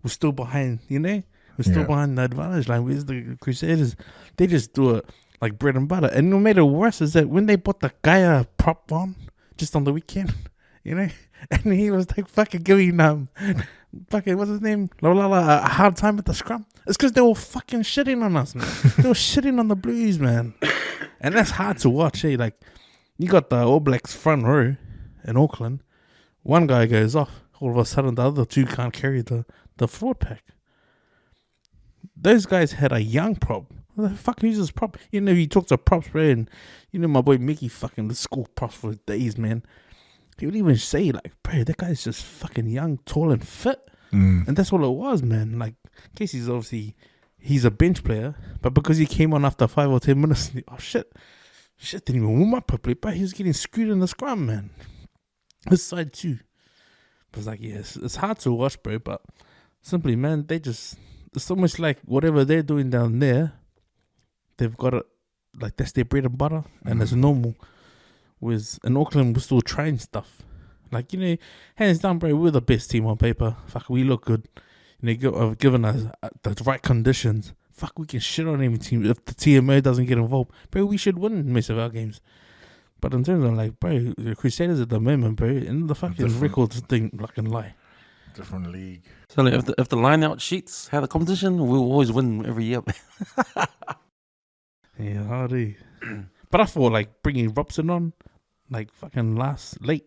Speaker 4: We're still behind, We're still behind the advantage line. Where's the Crusaders? They just do it like bread and butter. And no matter worse is that when they put the guy a prop on just on the weekend, and he was fucking giving fucking what's his name? A hard time at the scrum. It's because they were fucking shitting on us, man. They were shitting on the Blues, man. And that's hard to watch, Like, you got the All Blacks front row in Auckland. One guy goes off. All of a sudden, the other two can't carry the forward pack. Those guys had a young prop. Who the fuck uses prop? He talks to props, bro. And my boy Mickey fucking school props for days, man. He would even say, bro, that guy's just fucking young, tall, and fit. And that's all it was, man. Casey's obviously, he's a bench player. But because he came on after 5 or 10 minutes, shit, didn't even warm up properly. But he was getting screwed in the scrum, man. His side too. But it's it's hard to watch, bro. But simply, man, it's almost like whatever they're doing down there, they've got it that's their bread and butter, and it's normal. Whereas in Auckland, we're still trying stuff. Hands down, bro, we're the best team on paper. Fuck, we look good. Given us the right conditions, fuck, we can shit on any team if the TMO doesn't get involved, bro. We should win most of our games. But in terms of bro, the Crusaders at the moment, bro, and the fucking records thing, fucking lie.
Speaker 3: Different league.
Speaker 2: So if the line out sheets have a competition, we'll always win every year.
Speaker 4: Yeah, I do. But I thought bringing Robson on, fucking late,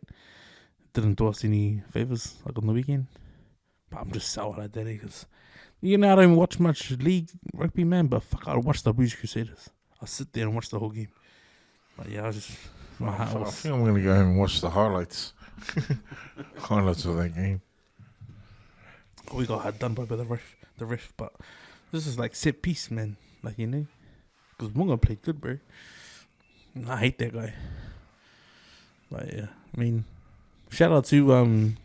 Speaker 4: didn't do us any favors on the weekend. But I'm just sour at that because I don't watch much league rugby, man. But fuck, I watch the Blues Crusaders. I'll sit there and watch the whole game. But yeah, I
Speaker 3: think I'm gonna go home and watch the highlights. Highlights of that game.
Speaker 4: We got hard done by the ref, but this is set piece, man. Because Munga played good, bro. I hate that guy. But yeah, I mean, shout out to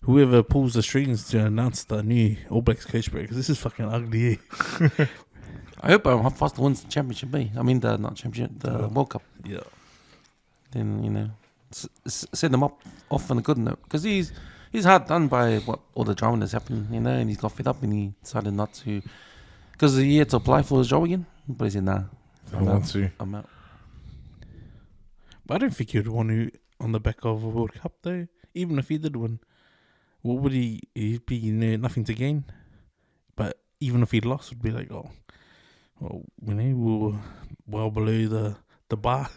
Speaker 4: whoever pulls the strings to announce the new All Blacks coach, because this is fucking ugly.
Speaker 2: I hope Foster wins the championship, I mean, not championship, the World Cup.
Speaker 4: Yeah.
Speaker 2: Then, set him off on a good note. Because he's hard done by all the drama that's happened, and he's got fed up and he decided not to. Because he had to apply for his job again. But he said, nah.
Speaker 3: I want to.
Speaker 2: I'm out.
Speaker 4: But I don't think he'd want to on the back of a World Cup, though. Even if he did win, what would he'd be nothing to gain. But even if he lost, it'd be like, we were well below the bar.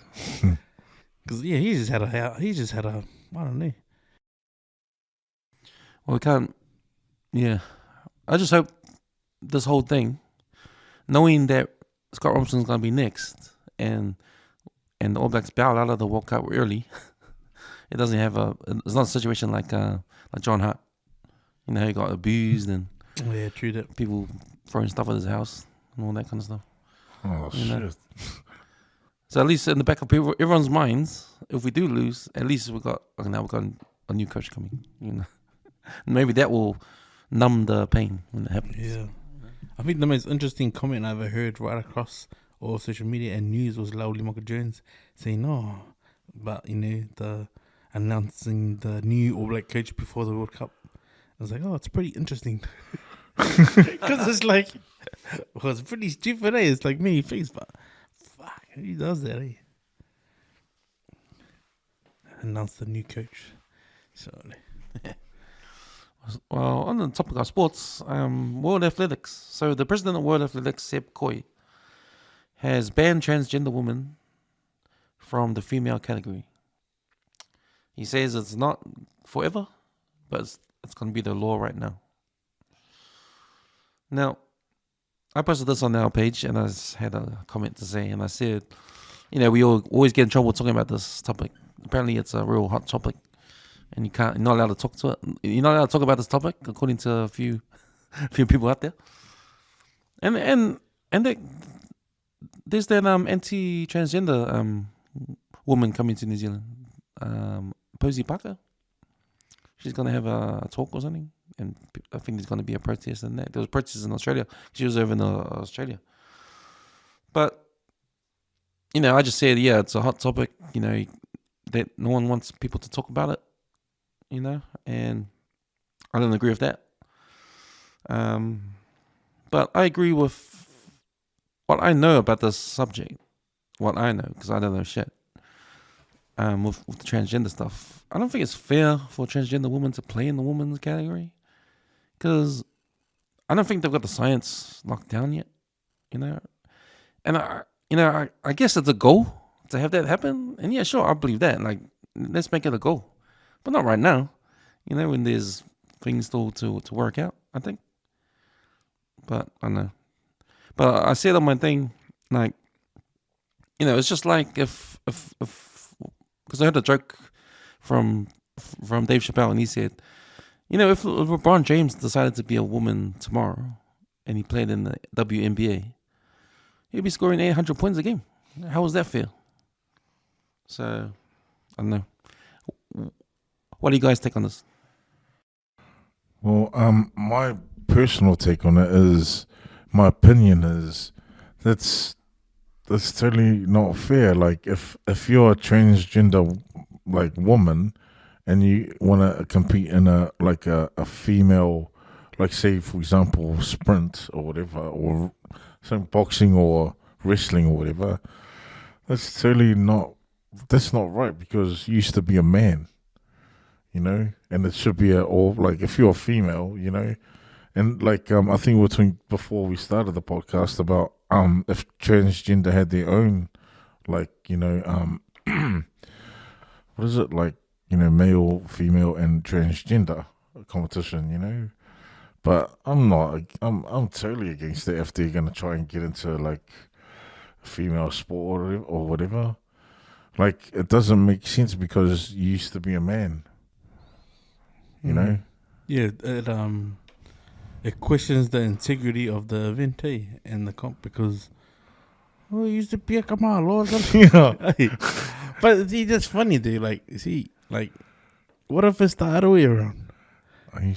Speaker 4: Because he just had a I don't know.
Speaker 2: Well, we can't. Yeah, I just hope this whole thing, knowing that Scott Robinson's gonna be next, and the All Blacks bow out of the World Cup early, it doesn't have it's not a situation like John Hart. He got abused and
Speaker 4: True that.
Speaker 2: People throwing stuff at his house and all that kind of stuff.
Speaker 3: Oh, shit.
Speaker 2: So at least in the back of everyone's minds, if we do lose, at least we've got a new coach coming. Maybe that will numb the pain when it happens.
Speaker 4: Yeah, I think the most interesting comment I ever heard right across all social media and news was Lowly Mocha Jones saying, about the announcing the new All Black coach before the World Cup. I was like, it's pretty interesting. Because it's like, it's pretty stupid, It's like many things, but fuck, who does that, Announce the new coach. So,
Speaker 2: well, on the topic of sports, World Athletics. So the president of World Athletics, Sekope, has banned transgender women from the female category. He says it's not forever, but it's going to be the law right now. Now, I posted this on our page, and I just had a comment to say, and I said, we always get in trouble talking about this topic. Apparently, it's a real hot topic, and you're not allowed to talk to it. You're not allowed to talk about this topic, according to a few people out there. And there's that anti-transgender woman coming to New Zealand, Posey Parker. She's gonna have a talk or something, and I think there's gonna be a protest and that. There was protests in Australia. She was over in Australia, but I just said, it's a hot topic. That no one wants people to talk about it. And I don't agree with that. But I agree with what I know about this subject. What I know, because I don't know shit. With the transgender stuff, I don't think it's fair for transgender women to play in the women's category, because I don't think they've got the science locked down yet. And I guess it's a goal to have that happen. And yeah, sure, I believe that. Like, let's make it a goal, but not right now. When there's things still to work out, I think. But I don't know. But I said on my thing, like, it's just like if because I heard a joke from Dave Chappelle, and he said, if LeBron James decided to be a woman tomorrow and he played in the WNBA, he'd be scoring 800 points a game. How was that fair? So, I don't know. What do you guys take on this?
Speaker 3: Well, my personal take on it is, my opinion is, that's totally not fair. Like, if you're a transgender woman and you want to compete in a female, like, say for example sprint or whatever, or some boxing or wrestling or whatever, that's not right, because you used to be a man, and it should be if you're a female, and I think we were talking before we started the podcast about if transgender had their own what is it, male, female and transgender competition, but I'm totally against it if they're gonna try and get into female sport or whatever. It doesn't make sense, because you used to be a man,
Speaker 4: Yeah, it questions the integrity of the event, and the comp, because it used to be a Kamal,
Speaker 3: Yeah.
Speaker 4: But see, that's funny, dude. What if it's the other way around?
Speaker 3: you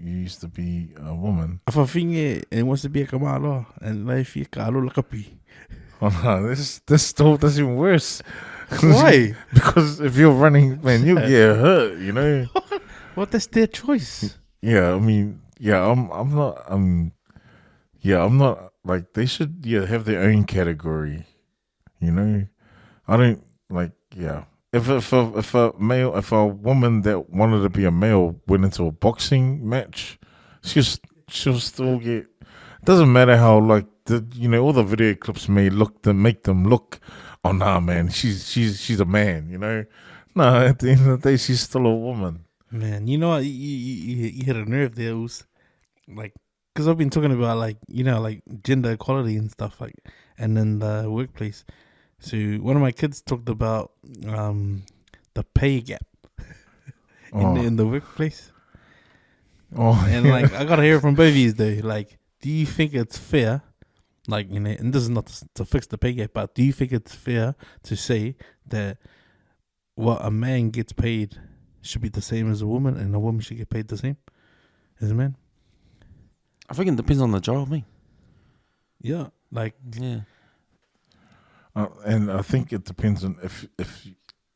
Speaker 3: used to be a woman.
Speaker 4: Afafinge and wants to be a kamalo and life ye kalo lakapi.
Speaker 3: Oh no, this still that's even worse.
Speaker 4: Why?
Speaker 3: Because if you're running, man, you'll get hurt. You know.
Speaker 4: Well, that's their choice.
Speaker 3: Yeah, I mean, yeah, I'm not like they should. Yeah, have their own category. You know, I don't like. Yeah, if a woman that wanted to be a male went into a boxing match, she'll still get. Doesn't matter how like all the video clips make them look. Oh nah, man, she's a man. You know, no. At the end of the day, she's still a woman.
Speaker 4: Man, you know what? You hit a nerve there, was like, because I've been talking about like like gender equality and stuff like, and in the workplace. So one of my kids talked about the pay gap in the workplace.
Speaker 3: Oh,
Speaker 4: and like I gotta hear from both of you though. Like, do you think it's fair? Like, and this is not to fix the pay gap, but do you think it's fair to say that what a man gets paid should be the same as a woman, and a woman should get paid the same as a man?
Speaker 2: I think it depends on the job, me.
Speaker 4: Yeah, like
Speaker 2: Yeah.
Speaker 3: And I think it depends on if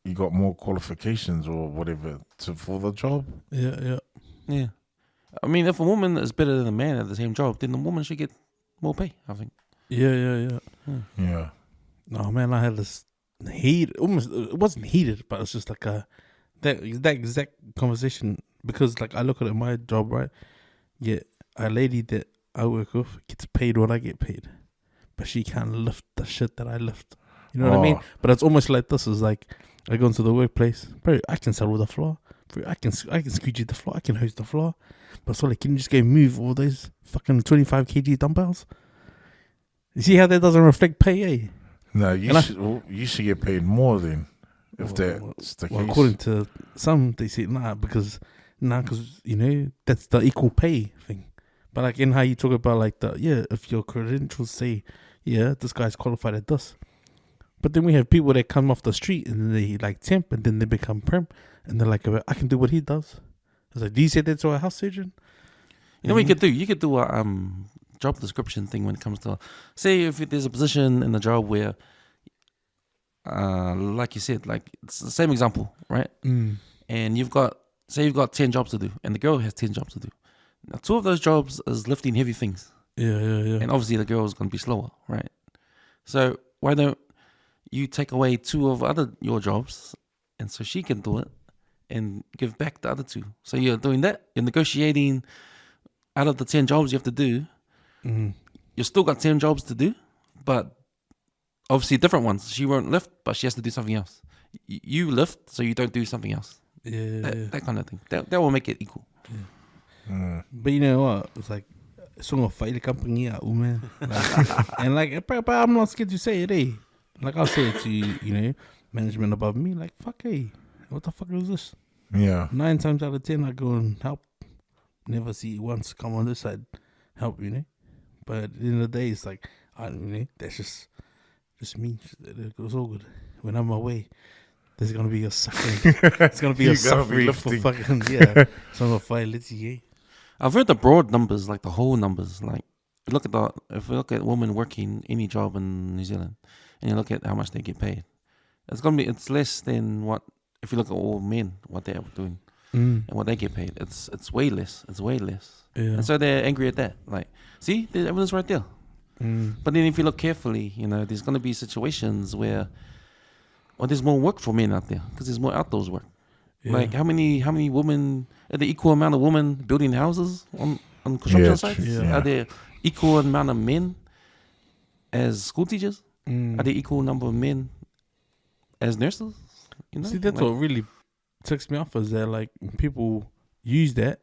Speaker 3: you got more qualifications or whatever for the job.
Speaker 2: Yeah. I mean, if a woman is better than a man at the same job, then the woman should get more pay, I think.
Speaker 4: Yeah.
Speaker 3: Yeah.
Speaker 4: No, man, I had this almost, it wasn't heated, but it's just like that exact conversation, because like I look at my job, right? Yeah, a lady that I work with gets paid what I get paid, but she can't lift the shit that I lift. You know what I mean? But it's almost like this is like, I go into the workplace, bro, I can settle the floor, bro, I can squeegee the floor, I can host the floor, but so like, can you just go move all those fucking 25 kg dumbbells? You see how that doesn't reflect pay, eh?
Speaker 3: No, you should get paid more then, if that's the case.
Speaker 4: According to some, they say because that's the equal pay thing. But like in how you talk about like if your credentials say, this guy's qualified at this. But then we have people that come off the street and they like temp and then they become perm and they're like, I can do what he does. I was like, do you say that to a house surgeon?
Speaker 2: You know what you could do? You could do a job description thing when it comes to, say if there's a position in the job where, like you said, like it's the same example, right? And you've got 10 jobs to do, and the girl has 10 jobs to do. Now, 2 of those jobs is lifting heavy things.
Speaker 4: Yeah.
Speaker 2: And obviously the girl is going to be slower, right? So why don't you take away 2 of your jobs, and so she can do it, and give back the other 2. So you're doing that. You're negotiating out of the 10 jobs you have to do. You still got 10 jobs to do, but obviously different ones. She won't lift, but she has to do something else. You lift, so you don't do something else. That kind of thing. That will make it equal.
Speaker 4: But you know what? It's like, it's going to fight the company out, man. And like, but I'm not scared to say it, eh? Like, I'll say it to management above me. Like, fuck, hey, what the fuck is this?
Speaker 3: Yeah.
Speaker 4: 9 times out of 10, I go and help. Never see it once come on this side, help, But at the end of the day, it's like, that's just me. It goes all good. When I'm away, there's gonna be a suffering. It's gonna be a suffering for fucking It's gonna fight Leti, eh?
Speaker 2: I've heard the broad numbers, like the whole numbers. Like, if we look at women working any job in New Zealand, and you look at how much they get paid, it's less than what, if you look at all men, what they're doing. And what they get paid, it's way less. It's way less.
Speaker 4: Yeah.
Speaker 2: And so they're angry at that. Like, see, the evidence right there. But then if you look carefully, there's going to be situations where, there's more work for men out there because there's more outdoors work. Yeah. Like how many women, are there equal amount of women building houses on construction sites?
Speaker 3: Yeah.
Speaker 2: Are there equal amount of men as school teachers? Are there equal number of men as nurses?
Speaker 4: See, that's what really ticks me off, is that like people use that,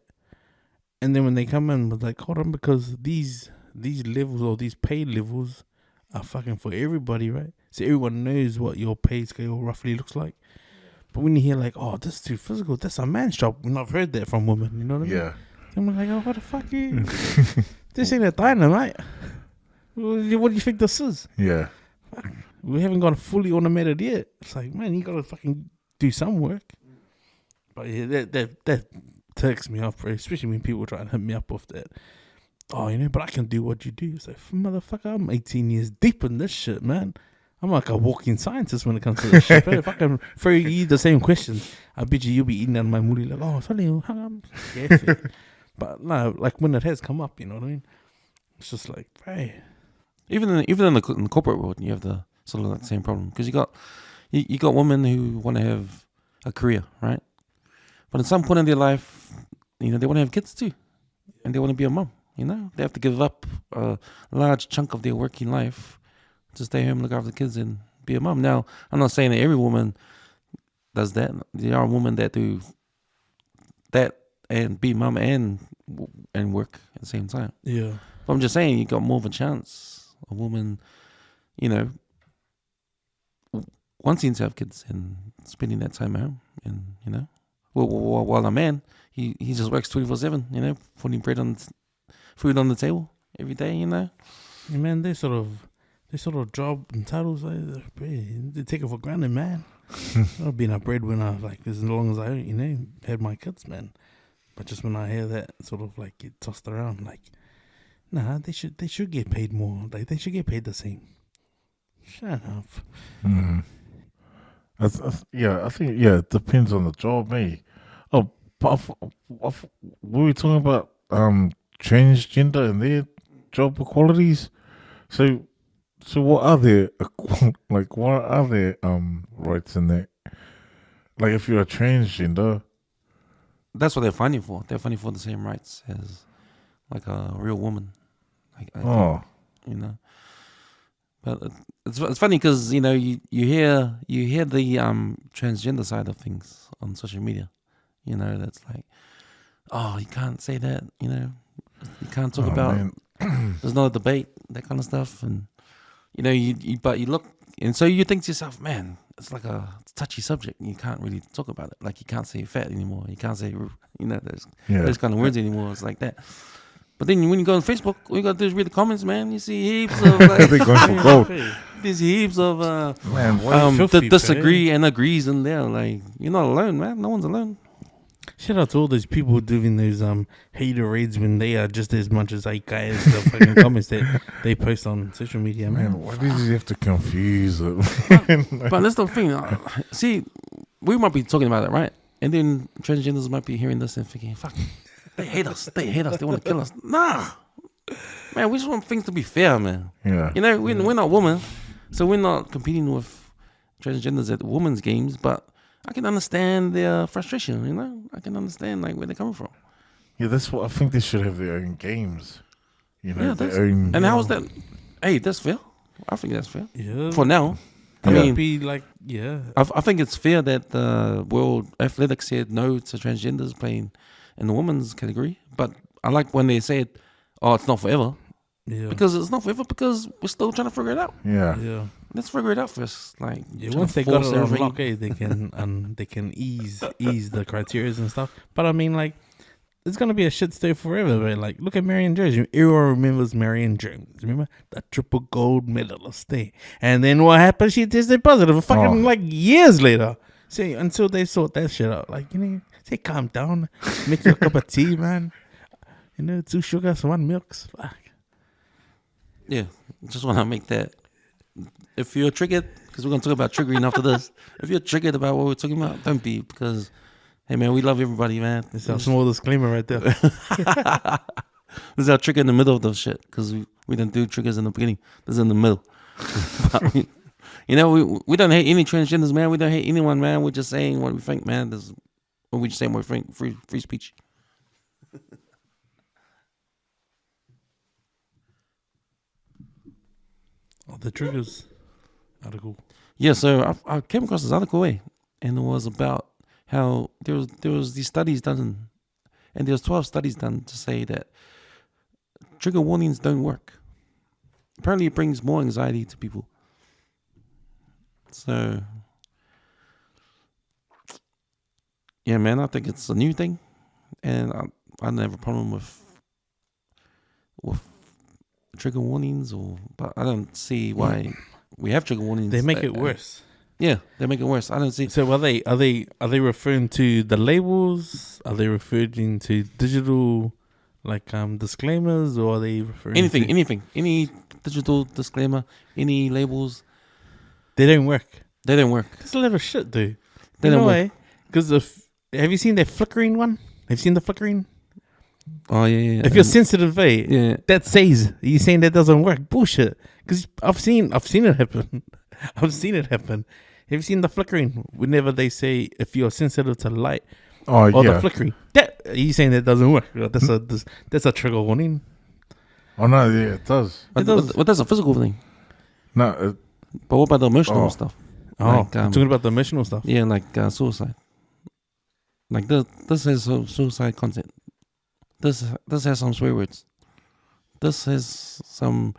Speaker 4: and then when they come in, it's like, hold on, because these levels or these pay levels are fucking for everybody, right? So everyone knows what your pay scale roughly looks like. But when you hear like, oh, this is too physical, that's a man's job, and I've heard that from women, you know what I mean?
Speaker 3: Yeah.
Speaker 4: I'm like, oh, what the fuck you? This ain't a dynamite. What do you think this is?
Speaker 3: Yeah.
Speaker 4: We haven't got fully automated yet. It's like, man, you gotta fucking do some work. But yeah, that ticks me off, bro. Especially when people try and hit me up off that. Oh, but I can do what you do. It's like, motherfucker, I'm 18 years deep in this shit, man. I'm like a walking scientist when it comes to this shit, bro. If I can throw you the same questions, I bet you'll be eating out of my moody like, oh, sorry, how come? Yeah, fair. But no, like when it has come up, you know what I mean? It's just like, hey.
Speaker 2: Even in the corporate world, you have the sort of like the same problem because you got women who want to have a career, right? But at some point in their life, they want to have kids too, and they want to be a mum. They have to give up a large chunk of their working life to stay home, look after the kids, and be a mum. Now, I'm not saying that every woman does that. There are women that do that and be mum and work at the same time.
Speaker 4: Yeah.
Speaker 2: But I'm just saying, you got more of a chance. A woman, wanting to have kids and spending that time at home, and while a man, he just works 24/7. Putting food on the table every day.
Speaker 4: Yeah, man, they sort of job and titles, they take it for granted, man. I've been a breadwinner like as long as I had my kids, man. But just when I hear that sort of like get tossed around, like, nah, they should get paid more. Like they should get paid the same. Shut up.
Speaker 3: I think it depends on the job, mate. Oh, but were we talking about transgender and their job equalities? So what are their rights in that? Like if you're a transgender,
Speaker 2: that's what they're fighting for. They're fighting for the same rights as like a real woman. But it's funny because you hear the transgender side of things on social media. That's like, oh, you can't say that. You can't talk about. There's no debate, that kind of stuff, and but you look, and so you think to yourself, man, it's like a touchy subject. You can't really talk about it. Like you can't say fat anymore. You can't say those kind of words anymore. It's like that. But then when you go on Facebook, all you got to do is read the comments, man. You see heaps of like,
Speaker 3: they're going for gold.
Speaker 2: There's heaps of
Speaker 4: disagree
Speaker 2: and agrees in there. Like you're not alone, man. No one's alone.
Speaker 4: Shout out to all those people doing those hater raids when they are just as much as like guys the fucking comments that they post on social media, man.
Speaker 3: Why did you have to confuse it?
Speaker 2: But that's the thing. See, we might be talking about it, right? And then transgenders might be hearing this and thinking, fuck, they hate us. They want to kill us. Nah. Man, we just want things to be fair, man.
Speaker 3: Yeah.
Speaker 2: We're not women, so we're not competing with transgenders at women's games, but I can understand their frustration, I can understand like where they're coming from.
Speaker 3: Yeah, that's what I think. They should have their own games. Their own.
Speaker 2: And how is that? Hey, that's fair. I think that's fair.
Speaker 4: Yeah.
Speaker 2: For now. I
Speaker 4: It
Speaker 2: mean,
Speaker 4: would be like, yeah.
Speaker 2: I think it's fair that the World Athletics said no to transgenders playing in the women's category. But I like when they said, oh, it's not forever.
Speaker 4: Yeah.
Speaker 2: Because it's not forever because we're still trying to figure it out.
Speaker 3: Yeah.
Speaker 4: Yeah.
Speaker 2: Let's figure it out first. Like,
Speaker 4: Once they got it on lock, they can ease the criteria and stuff. But I mean, like, it's gonna be a shit state forever. But like, look at Marion Jones. Everyone remembers Marion Jones. Remember the triple gold medalist there. And then what happened? She tested positive. Fucking like years later. See, until they sort that shit out. Like, say, calm down, make you a cup of tea, man. 2 sugars, 1 milk. Fuck.
Speaker 2: Yeah, just want to make that. If you're triggered, because we're going to talk about triggering after this. If you're triggered about what we're talking about, don't be, because, hey, man, we love everybody, man.
Speaker 4: It's a small disclaimer right there.
Speaker 2: This is our trigger in the middle of the shit, because we don't do triggers in the beginning. This is in the middle. But we don't hate any transgenders, man. We don't hate anyone, man. We're just saying what we think, man. We're just saying what we think. Free speech.
Speaker 4: The triggers article.
Speaker 2: Yeah, so I came across this article, and it was about how there was these studies done, and there was 12 studies done to say that trigger warnings don't work. Apparently, it brings more anxiety to people. So, yeah, man, I think it's a new thing, and I don't have a problem with trigger warnings, but I don't see why we have trigger warnings.
Speaker 4: They make it worse.
Speaker 2: Yeah, they make it worse. I don't see
Speaker 4: So are they referring to the labels? Are they referring to digital disclaimers, or are they referring
Speaker 2: anything, any digital disclaimer, any labels.
Speaker 4: They don't work.
Speaker 2: They don't work.
Speaker 4: That's a lot of shit, dude.
Speaker 2: They don't work.
Speaker 4: Because have you seen that flickering one? Have you seen the flickering?
Speaker 2: Oh yeah.
Speaker 4: If you're sensitive,
Speaker 2: yeah,
Speaker 4: that says you saying that doesn't work. Bullshit. Because I've seen it happen. I've seen it happen. Have you seen the flickering? Whenever they say if you're sensitive to light or the flickering, that you saying that doesn't work. That's a trigger warning.
Speaker 3: Oh no, yeah, it does.
Speaker 2: But that's a physical thing.
Speaker 3: No,
Speaker 2: But what about the emotional stuff?
Speaker 4: I'm talking about the emotional stuff.
Speaker 2: Yeah, like suicide. Like this has some suicide content. This has some swear words. This has some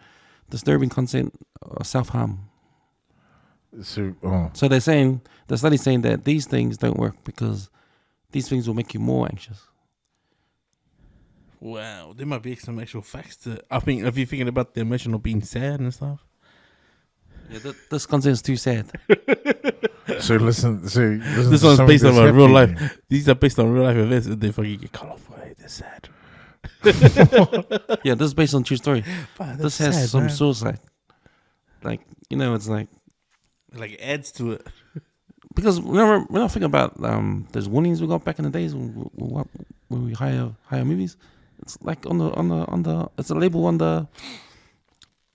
Speaker 2: disturbing content, self-harm. So they're saying, the study's saying that these things don't work because these things will make you more anxious.
Speaker 4: Wow, there might be some actual facts to. I mean, if you're thinking about the emotional being sad and stuff.
Speaker 2: Yeah, this content is too sad.
Speaker 3: So listen.
Speaker 4: This one's based on real life. These are based on real life events, and they fucking get cut off. They're sad.
Speaker 2: Yeah, this is based on true story. This has
Speaker 4: sad,
Speaker 2: some
Speaker 4: man.
Speaker 2: suicide. Like, it's like
Speaker 4: adds to it.
Speaker 2: because when I think about those warnings we got back in the days when we hire movies, it's like on the it's a label on the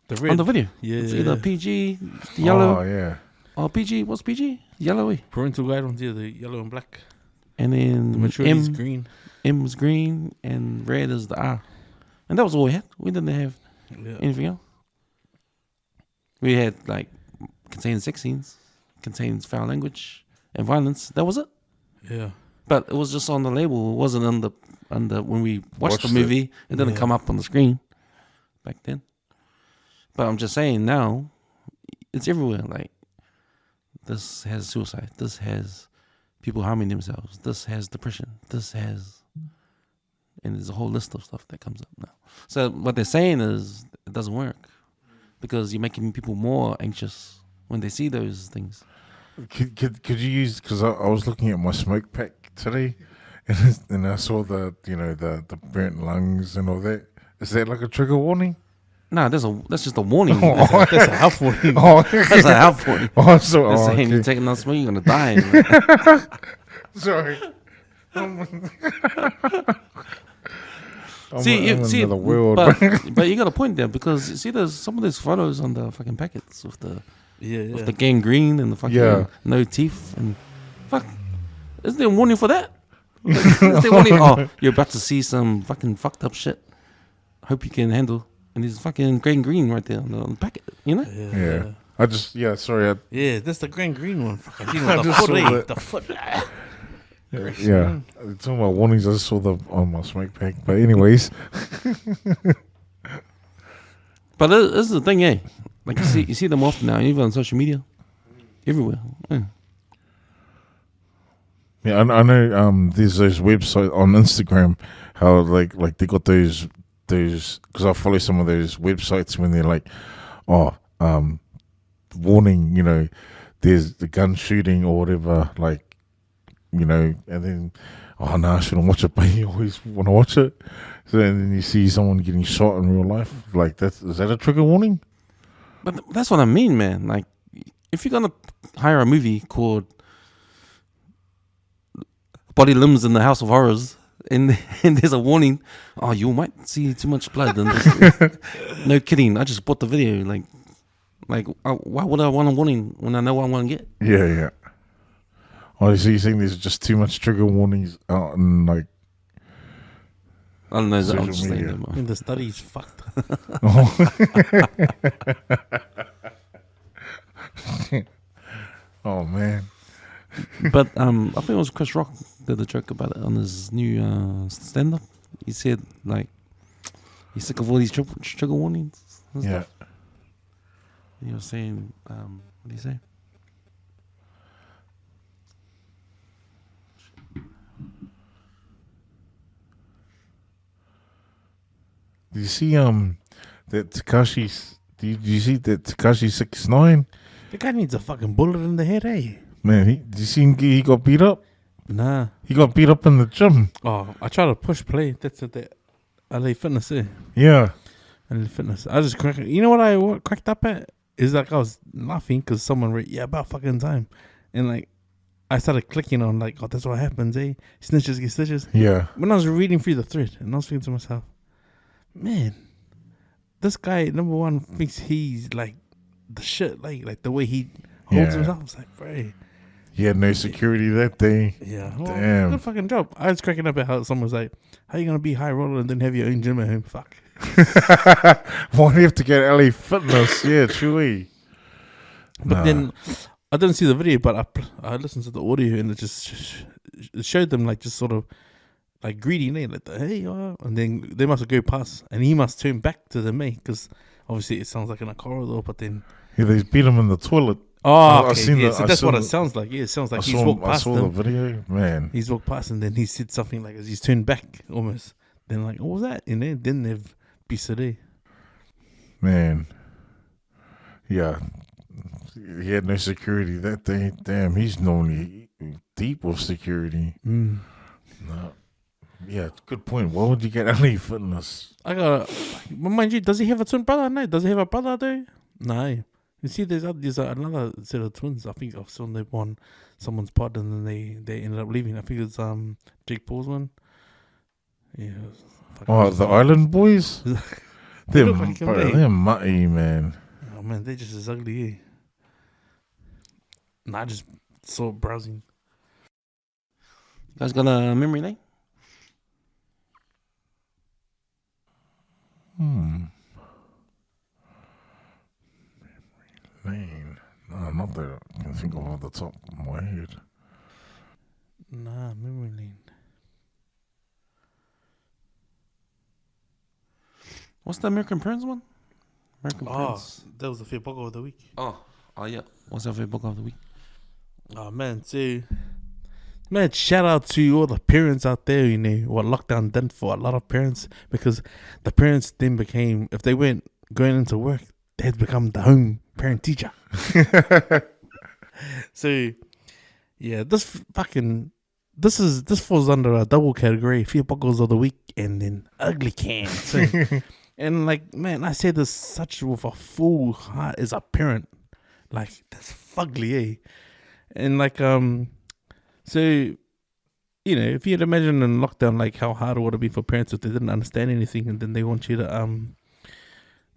Speaker 2: video.
Speaker 4: Yeah,
Speaker 2: it's either PG, yellow.
Speaker 3: Oh yeah.
Speaker 2: Or PG. What's PG? Yellowy.
Speaker 4: Parental guidance, the yellow and black.
Speaker 2: And then
Speaker 4: The maturity is green.
Speaker 2: M was green and red is the R. And that was all we had. We didn't have anything else. We had like contains sex scenes, contains foul language and violence. That was it.
Speaker 4: Yeah.
Speaker 2: But it was just on the label. It wasn't on the when we watched the
Speaker 3: Watched
Speaker 2: movie. It didn't
Speaker 4: Yeah.
Speaker 2: come up on the screen back then. But I'm just saying now, it's everywhere. Like, this has suicide. This has people harming themselves. This has depression. This has, and there's a whole list of stuff that comes up now. So what they're saying is it doesn't work because you're making people more anxious when they see those things.
Speaker 3: Could you use? Because I was looking at my smoke pack today, and I saw the burnt lungs and all that. Is that like a trigger warning?
Speaker 2: Nah, that's just a warning.
Speaker 3: Oh.
Speaker 4: That's a health warning.
Speaker 3: Oh,
Speaker 2: That's a health warning.
Speaker 3: oh,
Speaker 2: They're saying you're
Speaker 3: okay.
Speaker 2: taking that smoke, you're gonna die.
Speaker 3: Sorry.
Speaker 2: See,
Speaker 3: I'm in another world.
Speaker 2: but you got a point there because you see, there's some of those photos on the fucking packets with the
Speaker 4: Yeah.
Speaker 2: the gangrene and the fucking no teeth and fuck. Isn't there a warning for that? Is there a warning? Oh, you're about to see some fucking fucked up shit. Hope you can handle. And there's fucking green right there on the packet. You know?
Speaker 3: Yeah. I just sorry.
Speaker 4: Yeah, that's the green one. Fuck, I seen
Speaker 3: I
Speaker 4: the
Speaker 3: just
Speaker 4: foot.
Speaker 3: saw that.
Speaker 4: The foot.
Speaker 3: Yeah. Talking about warnings, I just saw the on my smoke pack. But anyways,
Speaker 2: But this is the thing, eh? Like you see them often now, even on social media, everywhere. Yeah.
Speaker 3: yeah, I know. There's those websites on Instagram. How like they got those because I follow some of those websites when they're like, warning, there's the gun shooting or whatever, like, and then, oh no, I shouldn't watch it, but you always want to watch it. So then you see someone getting shot in real life, like is that a trigger warning?
Speaker 2: But that's what I mean, man. Like, if you're gonna hire a movie called Body Limbs in the House of Horrors, and there's a warning, oh, you might see too much blood. And no kidding, I just bought the video. Like, why would I want a warning when I know what I want to get?
Speaker 3: Yeah. Oh, so you think there's just too much trigger warnings out and like?
Speaker 2: I don't know. I'm
Speaker 3: Social
Speaker 2: just saying
Speaker 3: media.
Speaker 2: that,
Speaker 4: I
Speaker 2: man.
Speaker 4: mean, the study's fucked.
Speaker 3: Oh man.
Speaker 2: But I think it was Chris Rock did a joke about it on his new stand-up. He said, like, he's sick of all these trigger warnings and
Speaker 3: Yeah.
Speaker 2: stuff. And he was saying, what did he say?
Speaker 3: Do you see that Tekashi? Do you see that Tekashi 6ix9ine?
Speaker 4: The guy needs a fucking bullet in the head, eh?
Speaker 3: Man, did you see he got beat up?
Speaker 4: Nah.
Speaker 3: He got beat up in the gym.
Speaker 4: Oh, I try to push play. That's at the LA Fitness, eh?
Speaker 3: Yeah.
Speaker 4: LA Fitness. I just cracked. You know what I cracked up at? Is like I was laughing because someone read, about fucking time. And like, I started clicking on like, oh, that's what happens, eh? Snitches get stitches.
Speaker 3: Yeah.
Speaker 4: When I was reading through the thread, and I was thinking to myself, man, this guy, number one, thinks he's like the shit, like the way he holds himself. I was like, bro.
Speaker 3: He had no security that day.
Speaker 4: Yeah. Well,
Speaker 3: damn.
Speaker 4: Good fucking job. I was cracking up at how someone was like, how you going to be high roller and then have your own gym at home? Fuck.
Speaker 3: Why do you have to get LA Fitness? Yeah, truly.
Speaker 4: But then I didn't see the video, but I listened to the audio and it just it showed them like just sort of like greedy, like the, hey, and then they must go past and he must turn back to the mate because obviously it sounds like in a corridor, but then
Speaker 3: they beat him in the toilet.
Speaker 4: Oh, okay. So that's what it sounds like. Yeah, it sounds like he's walked past them.
Speaker 3: I saw the video, man.
Speaker 4: He's walked past and then he said something like as he's turned back almost. Then like, what was that? And then they've Bisade.
Speaker 3: Man. Yeah. He had no security that day. Damn, he's normally deep with security. No. Yeah, good point. Why would you get LA Fitness?
Speaker 4: But mind you, does he have a twin brother? No. Does he have a brother though? No. You see, there's another set of twins. I think I've seen them on someone's pod, and then they ended up leaving. I think it's Jake Paul's one. Yeah.
Speaker 3: The Island Boys. they're
Speaker 4: they're
Speaker 3: mutty, man.
Speaker 4: Oh man, they're just as ugly. Eh? Nah, I just saw browsing.
Speaker 2: You guys got a memory lane?
Speaker 3: Lane. No, not that I can think of off the top of my head.
Speaker 4: Nah, memory lane.
Speaker 2: What's the American Prince one? American Prince.
Speaker 4: That was the Fia Poko of the week.
Speaker 2: Oh yeah. What's your favorite book of the week?
Speaker 4: Oh man, shout out to all the parents out there, what lockdown done for a lot of parents, because the parents then became, if they weren't going into work, they had become the home parent teacher. So yeah, this falls under a double category, Fia Pokos of the week and then ugly can. So, and like, man, I say this such with a full heart as a parent. Like, that's fugly, eh? And like, so, if you'd imagine in lockdown, like how hard it would have been for parents if they didn't understand anything, and then they want you to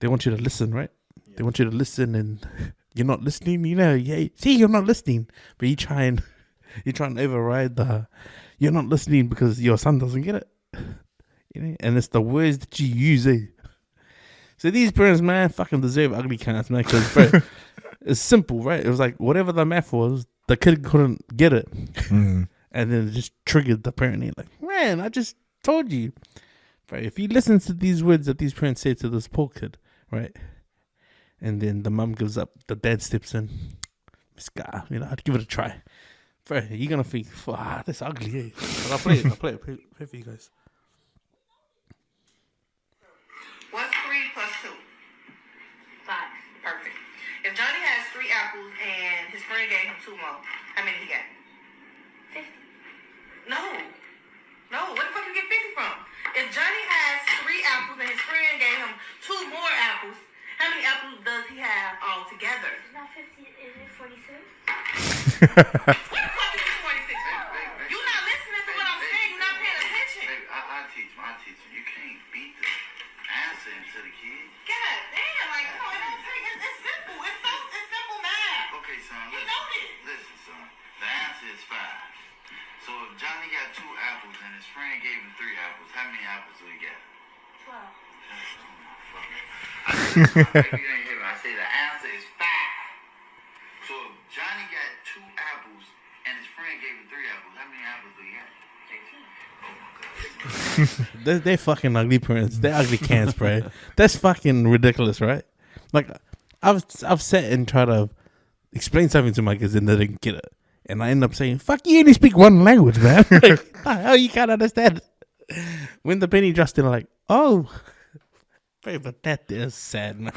Speaker 4: listen, right? Yeah. They want you to listen, and you're not listening. You're not listening, but you try and override you're not listening because your son doesn't get it, and it's the words that you use, eh? So these parents, man, fucking deserve ugly cunts, man, because bro, it's simple, right? It was like whatever the math was, the kid couldn't get it. And then it just triggered the parent. Like, man, I just told you. Right? If he listens to these words that these parents say to this poor kid, right? And then the mom gives up, the dad steps in. This guy, I'd give it a try. Right? You're going to think, that's ugly, eh? But I'll play it for you guys.
Speaker 1: What's 3 plus 2? 5. Perfect. If Johnny has 3 apples and his friend gave him 2 more, how many he got? 50. No, where the fuck you get 50 from? If Johnny has 3 apples and his friend gave him 2 more apples, how many apples does he have all together?
Speaker 5: It's not 50, is it 46?
Speaker 1: What the fuck is 46 from? You're not listening to what I'm saying, you're not paying attention.
Speaker 6: Baby, I teach him. You can't beat the answer into the kid.
Speaker 1: God damn, like, come on, it don't take, it's simple. It's simple math.
Speaker 6: Okay, son,
Speaker 1: You know this.
Speaker 6: listen, son. The answer is 5. So if Johnny got 2 apples and his friend gave him 3 apples, how many apples do he get?
Speaker 5: 12.
Speaker 6: Maybe you didn't hear me. I say the answer is 5. So if Johnny got 2 apples and his friend gave him 3 apples, how many apples do he get? 18. Oh my God.
Speaker 4: They're fucking ugly parents. They're ugly cans, bro. That's fucking ridiculous, right? Like, I've sat and tried to explain something to my kids and they didn't get it. And I end up saying, fuck, you only speak one language, man. Like, how you can't understand it? When the penny drops, they're like, oh. But that is sad, man.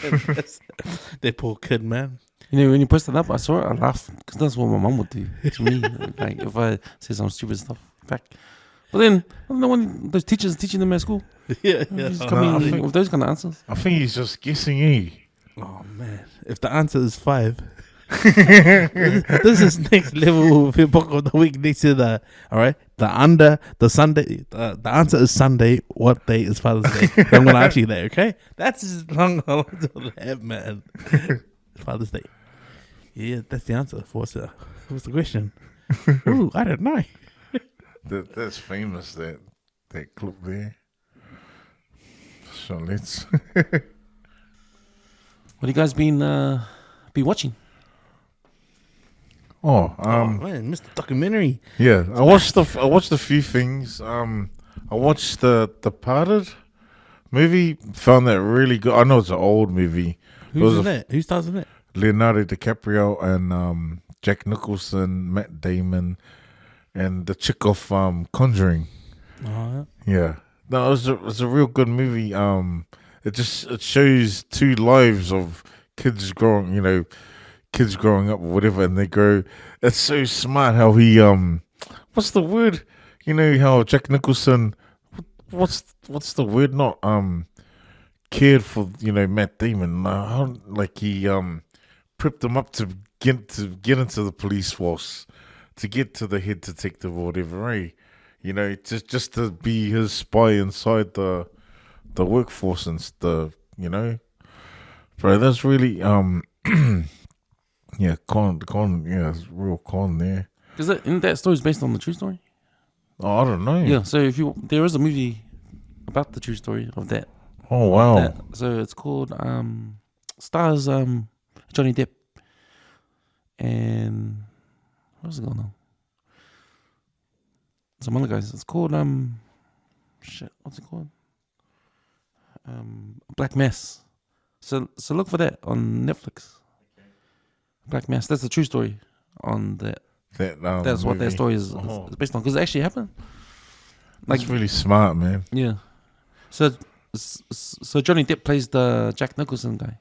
Speaker 4: That poor kid, man.
Speaker 2: You know, when you posted it up, I saw it, I laughed because that's what my mum would do to me. Like if I say some stupid stuff back. But then I don't know when those teachers teaching them at school.
Speaker 4: Yeah,
Speaker 2: Just
Speaker 4: yeah.
Speaker 2: coming with those kind of answers.
Speaker 3: I think he's just guessing, eh?
Speaker 4: Oh man, if the answer is 5, this is next level Fia Poko of the week next to the. All right, the Sunday. The answer is Sunday. What day is Father's Day? I'm gonna ask you that. Okay, that's as long as I have, man. Father's Day. Yeah, that's the answer. What's the question? Ooh, I don't know.
Speaker 3: That's famous, that clip there. So let's.
Speaker 2: What have you guys been watching?
Speaker 3: Oh,
Speaker 4: Man, Mr. Documentary.
Speaker 3: yeah. I watched a few things. I watched the Departed movie. Found that really good. I know it's an old movie.
Speaker 4: Who's in that? Who stars in it?
Speaker 3: Leonardo DiCaprio and Jack Nicholson, Matt Damon, and the chick of Conjuring.
Speaker 4: Oh,
Speaker 3: Yeah, no, it was a real good movie. It shows two lives of kids growing up or whatever, and they grow. It's so smart how he what's the word? You know how Jack Nicholson, what's the word? Not cared for Matt Damon. How, like he prepped him up to get into the police force, to get to the head detective or whatever, eh? Just to be his spy inside the workforce and bro, that's really yeah, it's real con there.
Speaker 2: Isn't that story is based on the true story?
Speaker 3: Oh, I don't know.
Speaker 2: Yeah. So there is a movie about the true story of that.
Speaker 3: Oh wow.
Speaker 2: That. So it's called stars Johnny Depp and what's it going on? Some other guys. It's called what's it called? Black Mass. So look for that on Netflix. Black Mass. That's the true story on that. That's what that story is based on, because it actually happened.
Speaker 3: Like, that's really smart, man.
Speaker 2: Yeah. So Johnny Depp plays the Jack Nicholson guy,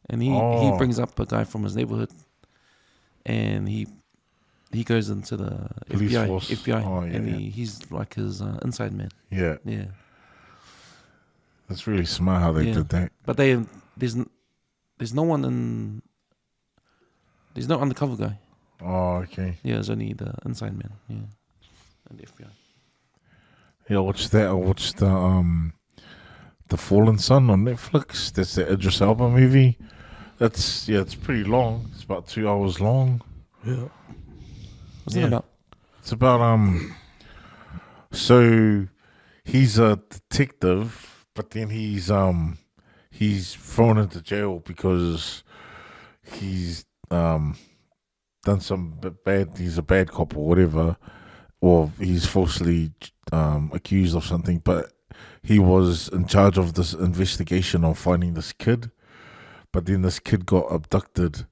Speaker 2: and he brings up a guy from his neighborhood, and he goes into the
Speaker 3: Police
Speaker 2: FBI,
Speaker 3: force.
Speaker 2: and he's like his inside man.
Speaker 3: Yeah.
Speaker 2: Yeah.
Speaker 3: That's really smart how they did that.
Speaker 2: But there's no one in. There's no undercover guy.
Speaker 3: Oh, okay.
Speaker 2: Yeah, it's only the inside man. Yeah, and the FBI.
Speaker 3: Yeah, I watched that. I watched the Fallen Sun on Netflix. That's the Idris Elba movie. It's pretty long. It's about 2 hours long.
Speaker 4: Yeah.
Speaker 2: What's it about?
Speaker 3: It's about so he's a detective, but then he's thrown into jail because he's done some bad. He's a bad cop or whatever, or he's falsely accused of something. But he was in charge of this investigation of finding this kid. But then this kid got abducted,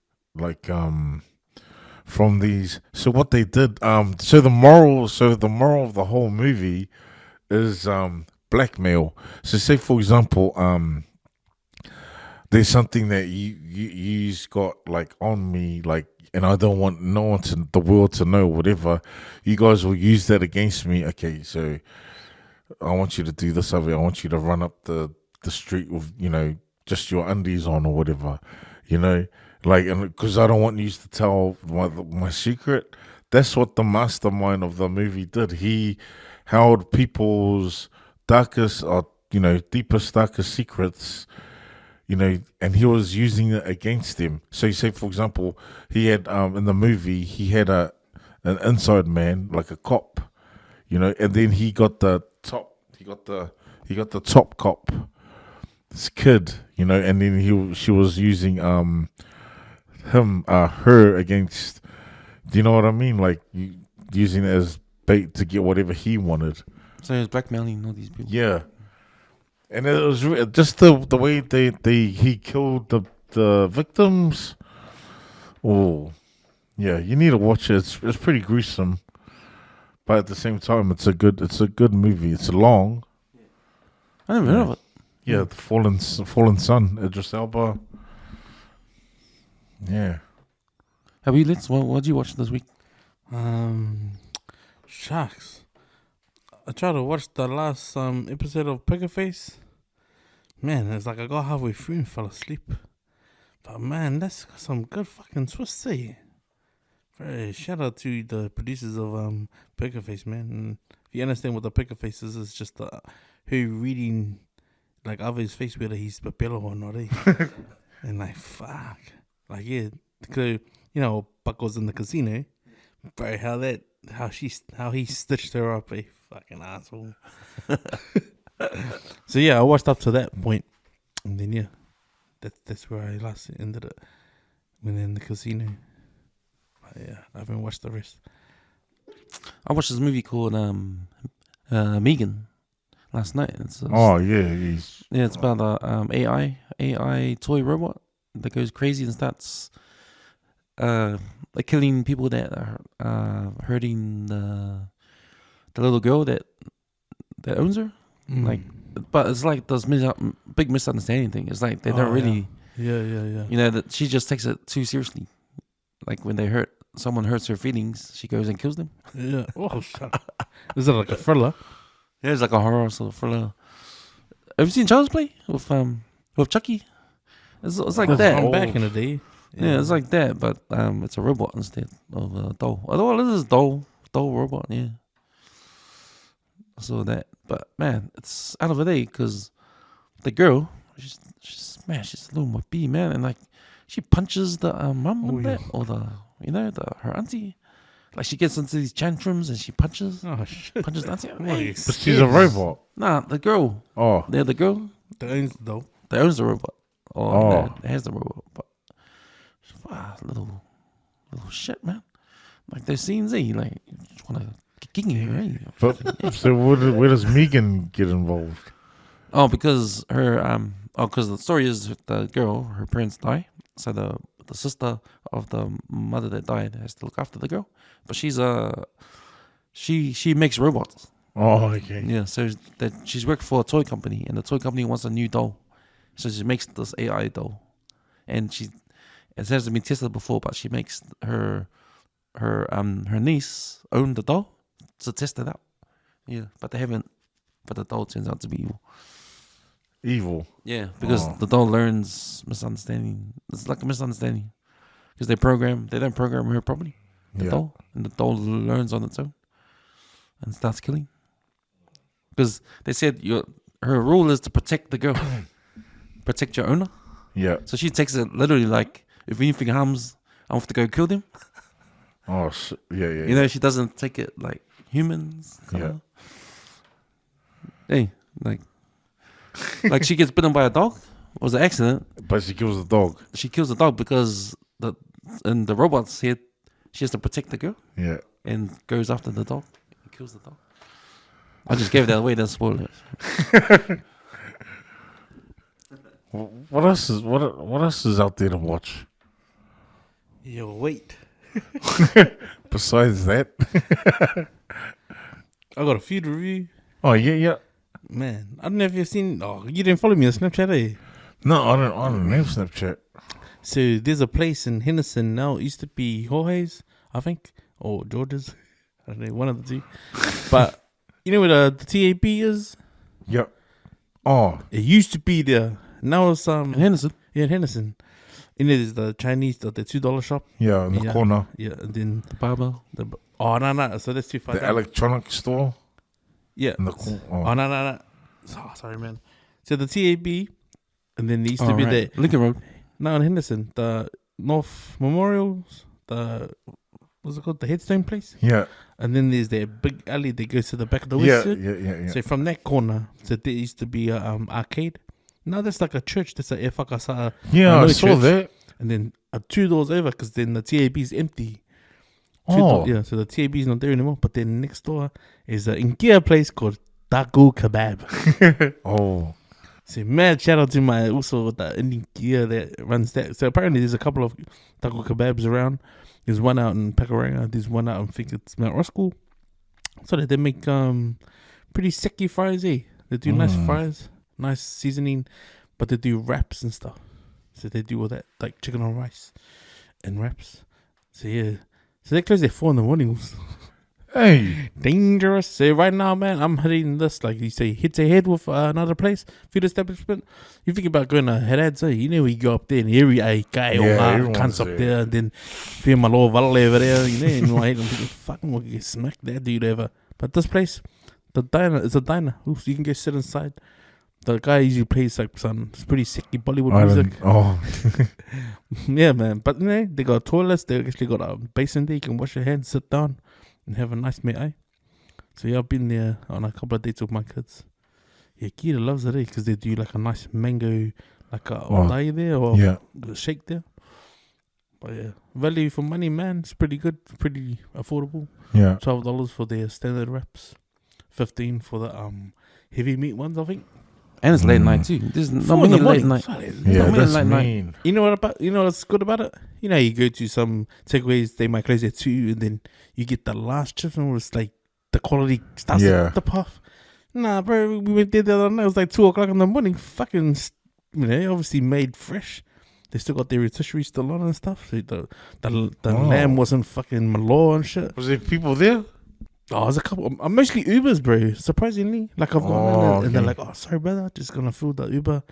Speaker 3: from these. So what they did, so the moral of the whole movie is blackmail. So say for example, there's something that you's got on me, and I don't want no one the world to know, whatever. You guys will use that against me. Okay, so I want you to do this over. I want you to run up the street with just your undies on or whatever, and because I don't want you to tell my secret. That's what the mastermind of the movie did. He held people's darkest deepest, darkest secrets, and he was using it against them. So you say, for example, he had in the movie he had an inside man, like a cop, and then he got the top cop, this kid, and then she was using her against. Do you know what I mean? Using it as bait to get whatever he wanted.
Speaker 2: So he was blackmailing all these people.
Speaker 3: Yeah. And it was just the way he killed the victims. Oh, yeah, you need to watch it. It's pretty gruesome, but at the same time, it's a good movie. It's long.
Speaker 2: I never heard of it.
Speaker 3: Yeah, the Fallen Sun, Idris Elba. Yeah.
Speaker 2: How about you, Let's? What did you watch this week?
Speaker 4: Sharks. I tried to watch the last episode of Poker Face. Man, it's like I got halfway through and fell asleep. But man, that's got some good fucking twists, eh? Very shout out to the producers of Poker Face, man. And if you understand what the Poker Face is, it's just her reading like others' face whether he's papelo or not, eh? And like fuck, like yeah, because you know Paco's in the casino, bro. How he stitched her up, eh? Fucking asshole. So yeah, I watched up to that point, and then yeah, that's where I last ended it when in the casino. But yeah, I haven't watched the rest.
Speaker 2: I watched this movie called Megan last night. It's it's about a AI toy robot that goes crazy and starts like killing people that are hurting the little girl that owns her. Like, but it's like this big misunderstanding thing. It's like they don't really,
Speaker 4: Yeah.
Speaker 2: you know, that she just takes it too seriously. Like when someone hurts her feelings, she goes and kills them.
Speaker 4: Yeah. Oh, shit. Is it like a thriller?
Speaker 2: Yeah, it's like a horror sort of thriller. Have you seen Child's Play with Chucky? It's like that.
Speaker 4: From back in the day.
Speaker 2: Yeah, it's like that, but it's a robot instead of a doll. Although it is doll robot. Yeah. I saw that, but man, it's out of a day because the girl, she's a little more bee, man, and like she punches the mum with that, or her auntie. Like she gets into these tantrums and she punches the auntie. Hey,
Speaker 3: But she's a robot.
Speaker 2: Nah, the girl.
Speaker 3: Oh.
Speaker 2: They're the girl
Speaker 4: The owns the doll.
Speaker 2: that owns the robot.
Speaker 3: Oh.
Speaker 2: That has the robot. But little shit, man. Like those scenes, like you just want to kick in here, right?
Speaker 3: But so where does Megan get involved?
Speaker 2: Oh, because because the story is the girl, her parents die, so the sister of the mother that died has to look after the girl, but she's she makes robots.
Speaker 3: Oh, okay.
Speaker 2: Yeah, so that she's worked for a toy company, and the toy company wants a new doll, so she makes this AI doll, and it hasn't been tested before, but she makes her niece own the doll to test it out. Yeah, but they haven't. But the doll turns out to be evil.
Speaker 3: Evil.
Speaker 2: Yeah, because the doll learns misunderstanding. It's like a misunderstanding because they don't program her properly. The doll, and the doll learns on its own and starts killing. Because they said her rule is to protect the girl, protect your owner.
Speaker 3: Yeah.
Speaker 2: So she takes it literally like if anything harms, I have to go kill them.
Speaker 3: Oh, yeah.
Speaker 2: You know, she doesn't take it like humans. Kinda. Hey, like she gets bitten by a dog. It was an accident.
Speaker 3: But she kills the dog.
Speaker 2: She kills the dog because in the robot's head, she has to protect the girl.
Speaker 3: Yeah.
Speaker 2: And goes after the dog and kills the dog. I just gave that away. That's spoiler.
Speaker 3: What else is out there to watch?
Speaker 4: Yo, wait.
Speaker 3: Besides that?
Speaker 4: I got a few to review.
Speaker 3: Oh, yeah.
Speaker 4: Man, I don't know if you've seen. Oh, you didn't follow me on Snapchat, eh?
Speaker 3: No, I don't have Snapchat.
Speaker 4: So there's a place in Henderson now. It used to be Jorge's, I think, or George's. I don't know, one of the two. But you know where the TAB is?
Speaker 3: Yep. Oh.
Speaker 4: It used to be there. Now it's
Speaker 2: In Henderson.
Speaker 4: Yeah, in Henderson. And it is the Chinese, the $2 shop.
Speaker 3: Yeah, in the corner.
Speaker 4: Yeah, and then
Speaker 2: The barber.
Speaker 4: no. So that's too far
Speaker 3: The
Speaker 4: down.
Speaker 3: electronic store.
Speaker 4: Yeah.
Speaker 3: In the corner.
Speaker 4: Oh, no. Oh, sorry, man. So the TAB, and then there used to be
Speaker 2: right.
Speaker 4: the
Speaker 2: Lincoln Road.
Speaker 4: now in Henderson, the North Memorials, what's it called, the Headstone place,
Speaker 3: Yeah.
Speaker 4: and then there's that big alley that goes to the back of the
Speaker 3: Yeah,
Speaker 4: west.
Speaker 3: yeah.
Speaker 4: So from that corner, so there used to be a arcade. Now that's like a church. That's a Efakasa.
Speaker 3: Yeah, I
Speaker 4: another
Speaker 3: saw
Speaker 4: church.
Speaker 3: that.
Speaker 4: And then 2 doors over, because then the TAB is empty.
Speaker 3: Oh.
Speaker 4: Yeah, so the TAB is not there anymore. But then next door is an Inkia place called Taku Kebab.
Speaker 3: Oh.
Speaker 4: So mad shout out to my also the Indian gear that runs that. So apparently there's a couple of taco kebabs around. There's one out in Pakuranga. There's one out, I think it's Mount Roskill. So that they make pretty sicky fries, eh? They do nice fries, nice seasoning, but they do wraps and stuff. So they do all that like chicken on rice. in reps. So yeah, so they close at 4 in the morning.
Speaker 3: Hey,
Speaker 4: Dangerous. So right now, man, I'm hitting this, like you say, hit to head with another place, food establishment. You think about going to head, so you know, we go up there and every guy
Speaker 3: everyone's
Speaker 4: comes up
Speaker 3: there.
Speaker 4: there, and then feel my little valet over there, you know, and I hate them thinking, fucking we'll get smacked that dude ever. But this place, the diner, it's a diner. Oops, you can go sit inside. The guy usually plays like some pretty sicky Bollywood music.
Speaker 3: Oh,
Speaker 4: Yeah, man. But you know, they got toilets. They actually got a basin there. You can wash your hands, sit down, and have a nice meal, eh? So yeah, I've been there on a couple of dates with my kids. Yeah, Kira loves it, because they do like a nice mango, like a odai there, or
Speaker 3: yeah.
Speaker 4: a shake there. But yeah, value for money, man. It's pretty good, pretty affordable.
Speaker 3: Yeah.
Speaker 4: $12 for their standard wraps, 15 for the heavy meat ones, I think.
Speaker 2: And it's late night too. There's not
Speaker 4: 4 in
Speaker 2: many
Speaker 4: the
Speaker 2: late
Speaker 4: morning.
Speaker 2: night.
Speaker 4: Sorry,
Speaker 3: Yeah,
Speaker 2: not many
Speaker 3: that's
Speaker 2: late night.
Speaker 3: mean.
Speaker 4: You know what's good about it? You know, you go to some takeaways, they might close at 2, and then you get the last chips, and it's like the quality starts
Speaker 3: Yeah.
Speaker 4: to puff. Nah, bro, we went there the other night. It was like 2 o'clock in the morning. Fucking, you know, obviously made fresh. They still got their rotisserie still on and stuff. So the
Speaker 3: Wow.
Speaker 4: lamb wasn't fucking malo and shit.
Speaker 3: Was there people there?
Speaker 4: Oh, there's a couple. I'm mostly Ubers, bro. Surprisingly, like I've gone in and they're
Speaker 3: okay.
Speaker 4: like, "Oh, sorry, brother, just gonna fill the Uber,"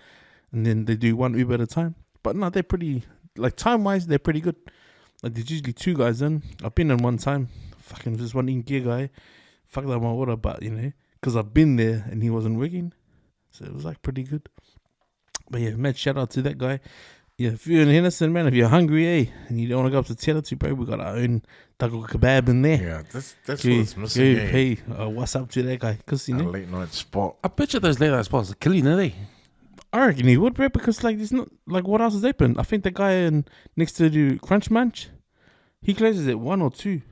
Speaker 4: and then they do one Uber at a time. But no, they're pretty, like time wise, they're pretty good. Like there's usually 2 guys in. I've been in one time. Fucking just one India guy, fucked up my order, but you know, because I've been there and he wasn't working, so it was like pretty good. But yeah, man, shout out to that guy. Yeah, if you're in Henderson, man, if you're hungry, and you don't want to go up to Telatu, bro, we got our own taco kebab in there.
Speaker 3: Yeah, that's what
Speaker 4: Go,
Speaker 3: it's missing. eh?
Speaker 4: hey, what's up to that guy? Because, you
Speaker 3: A
Speaker 4: know,
Speaker 3: late night spot.
Speaker 2: I bet you those late night spots are killing, are they?
Speaker 4: I reckon he would, bro, because, like, there's not, like, what else is open? I think the guy next to the Crunch Munch, he closes at 1 or 2.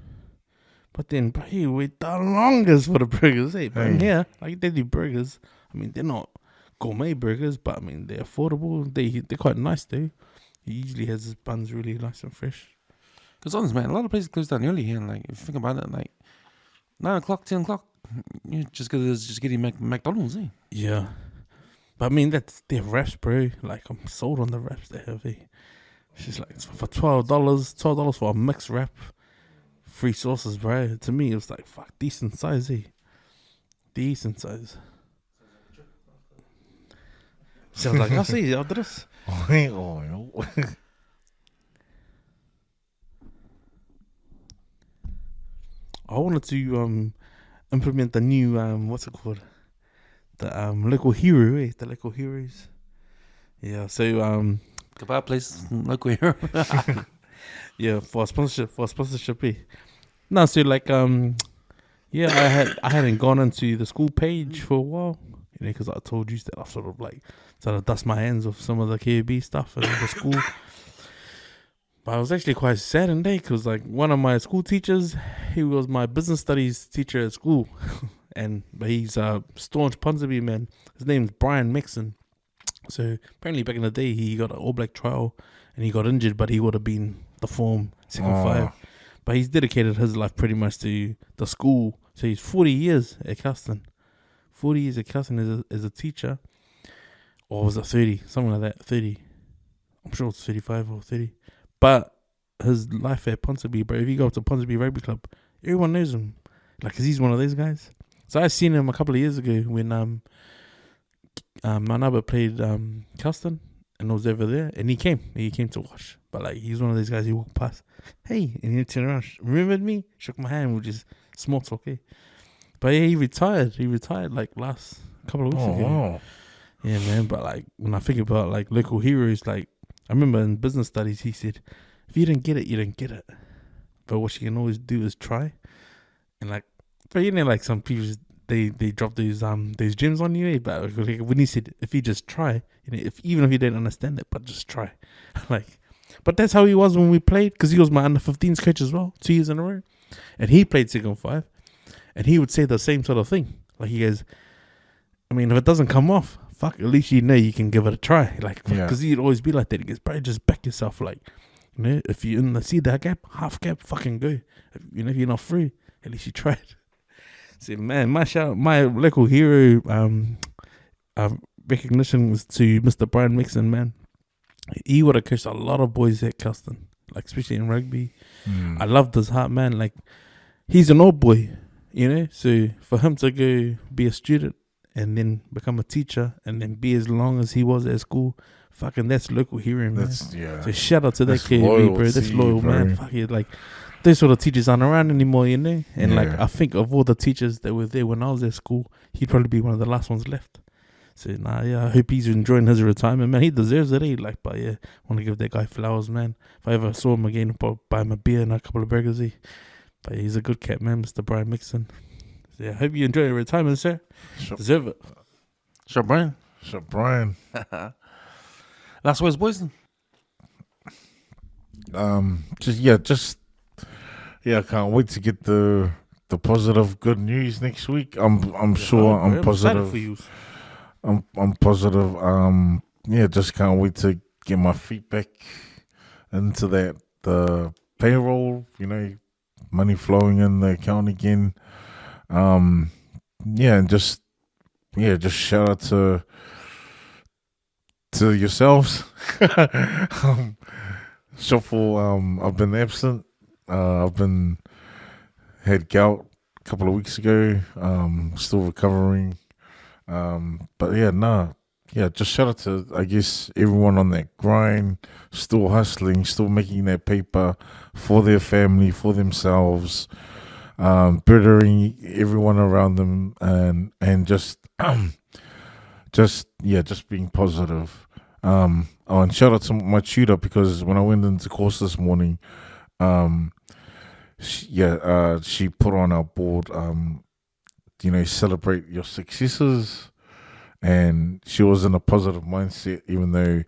Speaker 4: But then, bro, he wait the longest for the burgers, hey, but in
Speaker 3: Hey.
Speaker 4: here, like, they do burgers. I mean, they're not gourmet burgers, but, I mean, they're affordable. They're quite nice, though. He usually has his buns really nice and fresh.
Speaker 2: Because honest, man, a lot of places close down early here. Like, if you think about it, like 9 o'clock, 10 o'clock, you just getting McDonald's, eh?
Speaker 4: Yeah. But, I mean, that's their wraps, bro. Like, I'm sold on the wraps they have, eh? It's just like, it's for $12 for a mixed wrap. Free sauces, bro. To me, it was like, fuck, decent size, eh? Decent size. Sounds like, I'll see after this.
Speaker 3: Oh,
Speaker 4: I wanted to implement the new, what's it called? The local hero, eh? The local heroes. Yeah, so,
Speaker 2: Kebab place, local here.
Speaker 4: yeah, for sponsorship, eh? No, so like, yeah, I hadn't gone into the school page for a while, you know, because I told you that I've sort of like started to dust my hands of some of the KAB stuff in the school. But I was actually quite saddened, because like one of my school teachers, he was my business studies teacher at school, but he's a staunch Punjabi man. His name's Brian Mixon. So apparently back in the day, he got an All Black trial and he got injured, but he would have been the form second 5. But he's dedicated his life pretty much to the school. So he's 40 years at Custon. 40 years at Custon as a teacher. Or was it 30? Something like that. 30. I'm sure it's 35 or 30. But his life at Ponsonby, bro, if you go up to Ponsonby Rugby Club, everyone knows him. Like, 'cause he's one of those guys. So I seen him a couple of years ago when my neighbor played Custon and was over there, and he came to watch. But like, he's one of those guys who walked past, hey, and he turned around, remembered me, shook my hand, which is small talk, eh? But yeah, he retired like last couple of weeks ago.
Speaker 3: wow.
Speaker 4: Yeah, man. But like, when I think about like local heroes, like I remember in business studies, he said, if you didn't get it, you didn't get it. But what you can always do is try. And like, but you know, like some people, they drop those gems on you, eh? But like, when he said, if you just try, you know, even if you don't understand it, but just try. Like, but that's how he was when we played, because he was my under 15s coach as well, 2 years in a row. And he played second 5. And he would say the same sort of thing. Like, he goes, I mean, if it doesn't come off, fuck, at least you know you can give it a try. Like, because he'd always be like that. He goes, bro, just back yourself. Like, you know, if you see that gap, half gap, fucking go. If you're not free, at least you tried. So, man, my local hero recognition was to Mr. Brian Mixon, man. He would have coached a lot of boys at Custon. like especially in rugby. I loved his heart, man. Like, he's an old boy, you know. So for him to go be a student and then become a teacher and then be as long as he was at school, fucking that's local hero, man. So shout out to that kid, bro. That's loyal, man. Fuck it, like those sort of teachers aren't around anymore, you know. And like I think of all the teachers that were there when I was at school, he'd probably be one of the last ones left. So I hope he's enjoying his retirement, man. He deserves it, eh? Like, but yeah, want to give that guy flowers, man. If I ever saw him again, I'll buy him a beer and a couple of burgers, eh? But he's a good cat, man, Mr. Brian Mixon. So, yeah, hope you enjoy your retirement, sir. Deserve it.
Speaker 2: Sure, Brian. Last words, boys.
Speaker 3: I can't wait to get the positive good news next week. I'm sure I'm positive.
Speaker 4: For you.
Speaker 3: I'm positive. Just can't wait to get my feet back into the payroll. You know, money flowing in the account again. And just shout out to yourselves. Shuffle. I've been absent. Had gout a couple of weeks ago. Still recovering. Just shout out to, I guess, everyone on that grind, still hustling, still making that paper for their family, for themselves, bettering everyone around them, and just being positive. And shout out to my tutor, because when I went into course this morning, she put on our board, celebrate your successes, and she was in a positive mindset, even though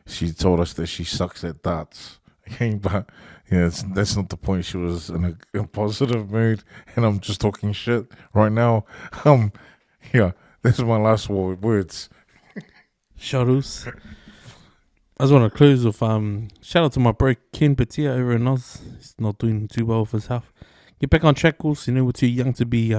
Speaker 3: she told us that she sucks at darts. Okay, but that's not the point. She was in a positive mood, and I'm just talking shit right now. This is my last words.
Speaker 4: Shoutouts. I just want to close with shout out to my bro Ken Patia over in Oz. He's not doing too well with his health. Get back on track, course. You know, we're too young to be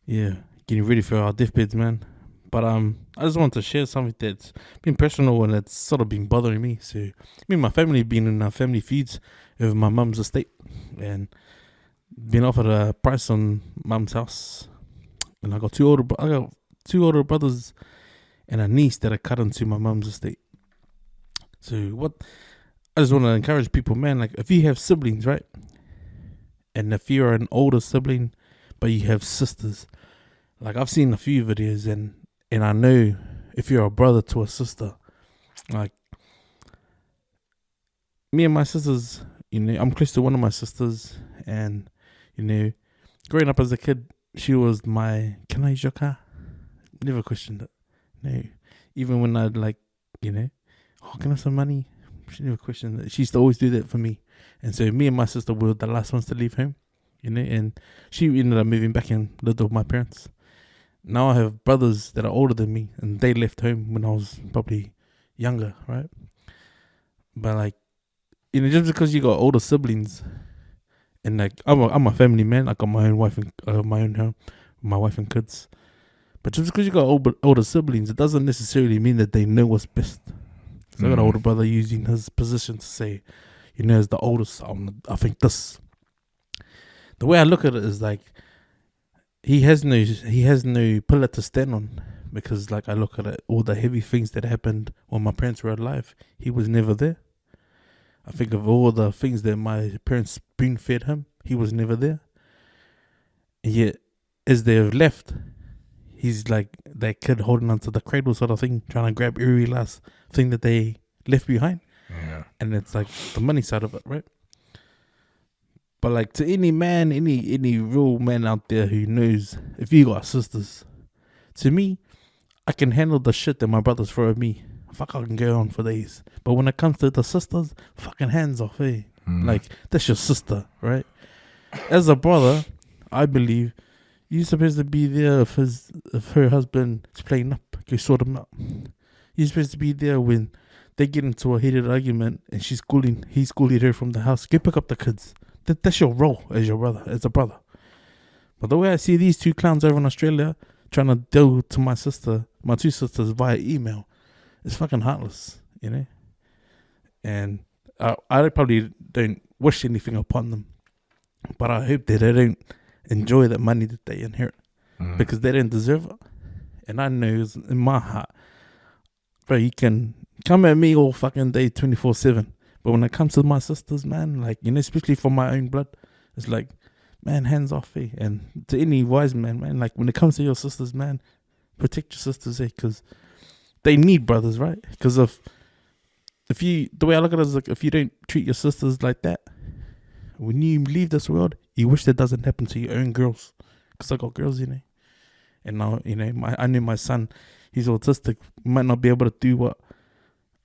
Speaker 4: getting ready for our deathbeds, man. But I just want to share something that's been personal and it's sort of been bothering me. So me and my family have been in family feuds over my mum's estate, and been offered a price on mum's house. And I got two older brothers and a niece that are cut into my mum's estate. So I just want to encourage people, man, like if you have siblings, right? And if you're an older sibling, but you have sisters, like I've seen a few videos and I know if you're a brother to a sister, like me and my sisters, I'm close to one of my sisters, and, growing up as a kid, she was my, can I use your car? Never questioned it. No. Even when I'd can I have some money? She never questioned it. She used to always do that for me. And so me and my sister were the last ones to leave home, and she ended up moving back and lived with my parents. Now I have brothers that are older than me, and they left home when I was probably younger, right? But just because you got older siblings, and I'm a family man, I got my own wife and my own home, my wife and kids. But just because you got older siblings, it doesn't necessarily mean that they know what's best. So I got an older brother using his position to say, as the oldest, I think this. The way I look at it is he has no pillar to stand on, because I look at it, all the heavy things that happened when my parents were alive, he was never there. I think of all the things that my parents spoon fed him, he was never there. And yet, as they've left, he's like that kid holding onto the cradle sort of thing, trying to grab every last thing that they left behind.
Speaker 3: Yeah.
Speaker 4: And it's the money side of it, right? But to any man, any real man out there who knows, if you got sisters, to me, I can handle the shit that my brothers throw at me. Fuck, I can go on for days. But when it comes to the sisters, fucking hands off, eh? That's your sister, right? As a brother, I believe you're supposed to be there if her husband is playing up. Go sort him out. You're supposed to be there when they get into a heated argument and he's schooling her from the house. Go pick up the kids. That's your role as your brother, as a brother. But the way I see these two clowns over in Australia trying to deal to my two sisters via email, it's fucking heartless, And I probably don't wish anything upon them, but I hope that they don't enjoy that money that they inherit because they don't deserve it. And I know in my heart, bro, you can come at me all fucking day 24/7, but when it comes to my sisters, man, like, you know, especially for my own blood, it's like, man, hands off, eh? And to any wise man, like, when it comes to your sisters, man, protect your sisters, eh? Because they need brothers, right? Because the way I look at it is like, if you don't treat your sisters like that, when you leave this world, you wish that doesn't happen to your own girls. Because I got girls, you know. And now, you know, I know my son, he's autistic, might not be able to do what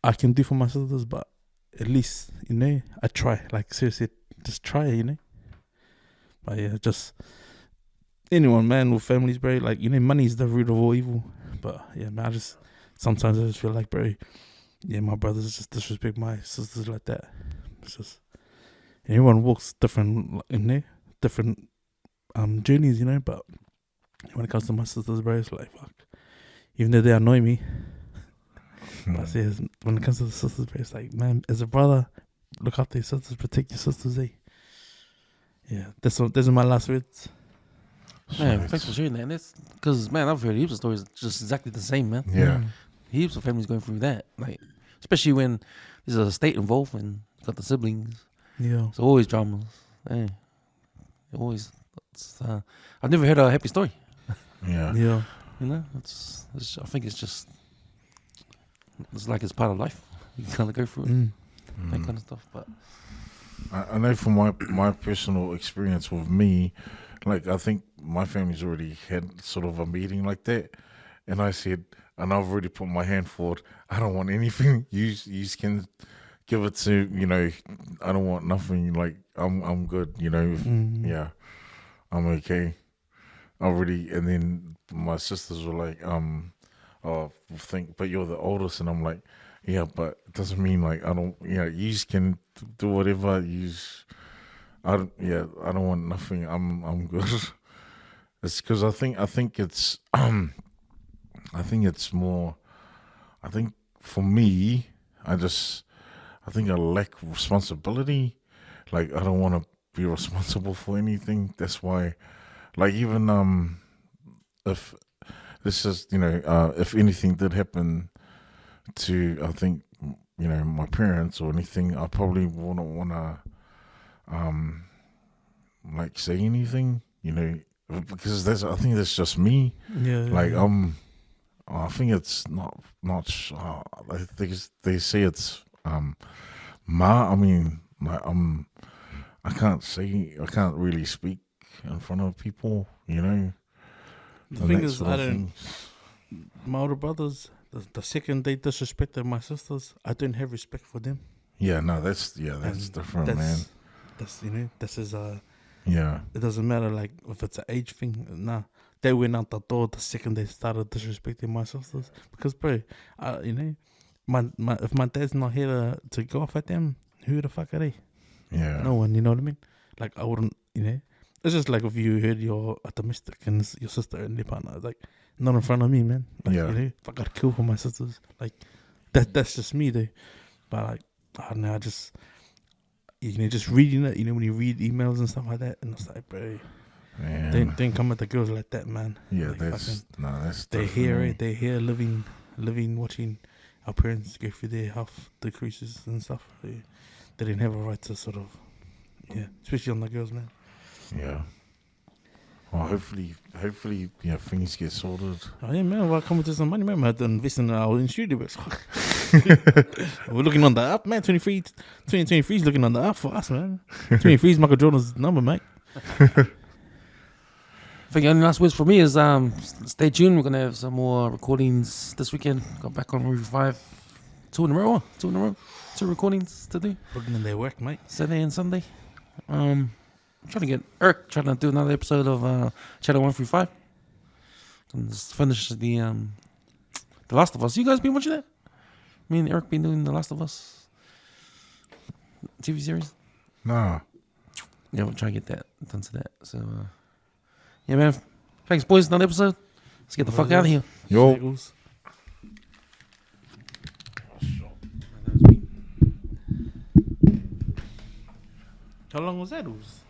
Speaker 4: I can do for my sisters, but at least, you know, I try. Like, seriously, just try, you know. But yeah, just anyone, man, with families, bro, like, you know, money is the root of all evil. But yeah, man, sometimes I just feel like, bro, yeah, my brothers just disrespect my sisters like that. It's just, everyone walks different, you know, different journeys, you know, but when it comes to my sisters, bro, it's like, fuck. Even though they annoy me, but I say, when it comes to the sisters, bro, it's like, man, as a brother, look after your sisters, protect your sisters, eh? Yeah, those are my last words.
Speaker 2: Man, thanks for sharing that. And that's because, man, I've heard heaps of stories just exactly the same, man.
Speaker 3: Yeah.
Speaker 2: Heaps of families going through that, like, especially when there's a state involved and you got the siblings.
Speaker 4: Yeah.
Speaker 2: It's always dramas. Hey, always. I've never heard a happy story.
Speaker 3: Yeah.
Speaker 4: Yeah.
Speaker 2: You know, I think it's like it's part of life. You kind of go through it, that kind of stuff. But
Speaker 3: I know from my personal experience with me, like, I think my family's already had sort of a meeting like that, and I said, and I've already put my hand forward, I don't want anything. You can give it to, you know, I don't want nothing. Like, I'm good, you know. Yeah, I'm okay. Already, and then my sisters were like, but you're the oldest, and I'm like, yeah, but it doesn't mean like I don't. Yeah, you can do whatever I don't want nothing. I'm good. It's because I think it's more. I think for me, I think I lack responsibility. Like, I don't want to be responsible for anything. That's why, like, even if this is, you know, if anything did happen to, I think, you know, my parents or anything, I probably wouldn't want to like say anything, you know, because I think that's just me.
Speaker 4: Yeah.
Speaker 3: Like, I think it's not. I think they say it's I mean, like, I can't really speak in front of people, you know.
Speaker 4: The thing is, my older brothers, the second they disrespected my sisters, I don't have respect for them.
Speaker 3: Yeah, no, that's different, man.
Speaker 4: That's, you know, this is
Speaker 3: Yeah.
Speaker 4: It doesn't matter, like, if it's an age thing. Nah, they went out the door the second they started disrespecting my sisters. Because, bro, you know, if my dad's not here to go off at them, who the fuck are they?
Speaker 3: Yeah.
Speaker 4: No one, you know what I mean? Like, I wouldn't, you know. It's just like if you heard you're a domestic and it's your sister and their partner, it's like, not in front of me, man. Like,
Speaker 3: Yeah.
Speaker 4: you know, if I got killed for my sisters, like, that's just me, though. But, like, I don't know, I just, you know, just reading it, you know, when you read emails and stuff like that, and it's like, bro,
Speaker 3: Man.
Speaker 4: don't come at the girls like that, man.
Speaker 3: Yeah,
Speaker 4: like,
Speaker 3: that's
Speaker 4: they're
Speaker 3: definitely-
Speaker 4: here, they're here living, watching our parents go through their health decreases and stuff. They didn't have a right to sort of, yeah, especially on the girls, man.
Speaker 3: Yeah. Well, hopefully, yeah, things get sorted.
Speaker 4: Oh yeah, man. Well, come with some money, man. I had to invest in our studio. We're looking on the up, man. 2023 is looking on the up for us, man. 23 is Michael Jordan's number, mate.
Speaker 2: I think the only last words for me is stay tuned. We're gonna have some more recordings this weekend. Got back on Review 5, 2 in a row, 2 recordings to do.
Speaker 4: Putting in their work, mate.
Speaker 2: Saturday and Sunday. I'm trying to get Eric trying to do another episode of Channel 1 through 5. And just finish the Last of Us. You guys been watching that? Me and Eric been doing The Last of Us TV series.
Speaker 3: Nah.
Speaker 2: Yeah, we'll try to get that done to that. So yeah, man. Thanks, boys. Another episode. Let's get the fuck out of here.
Speaker 3: Yo.
Speaker 4: Eagles. How long was that? It was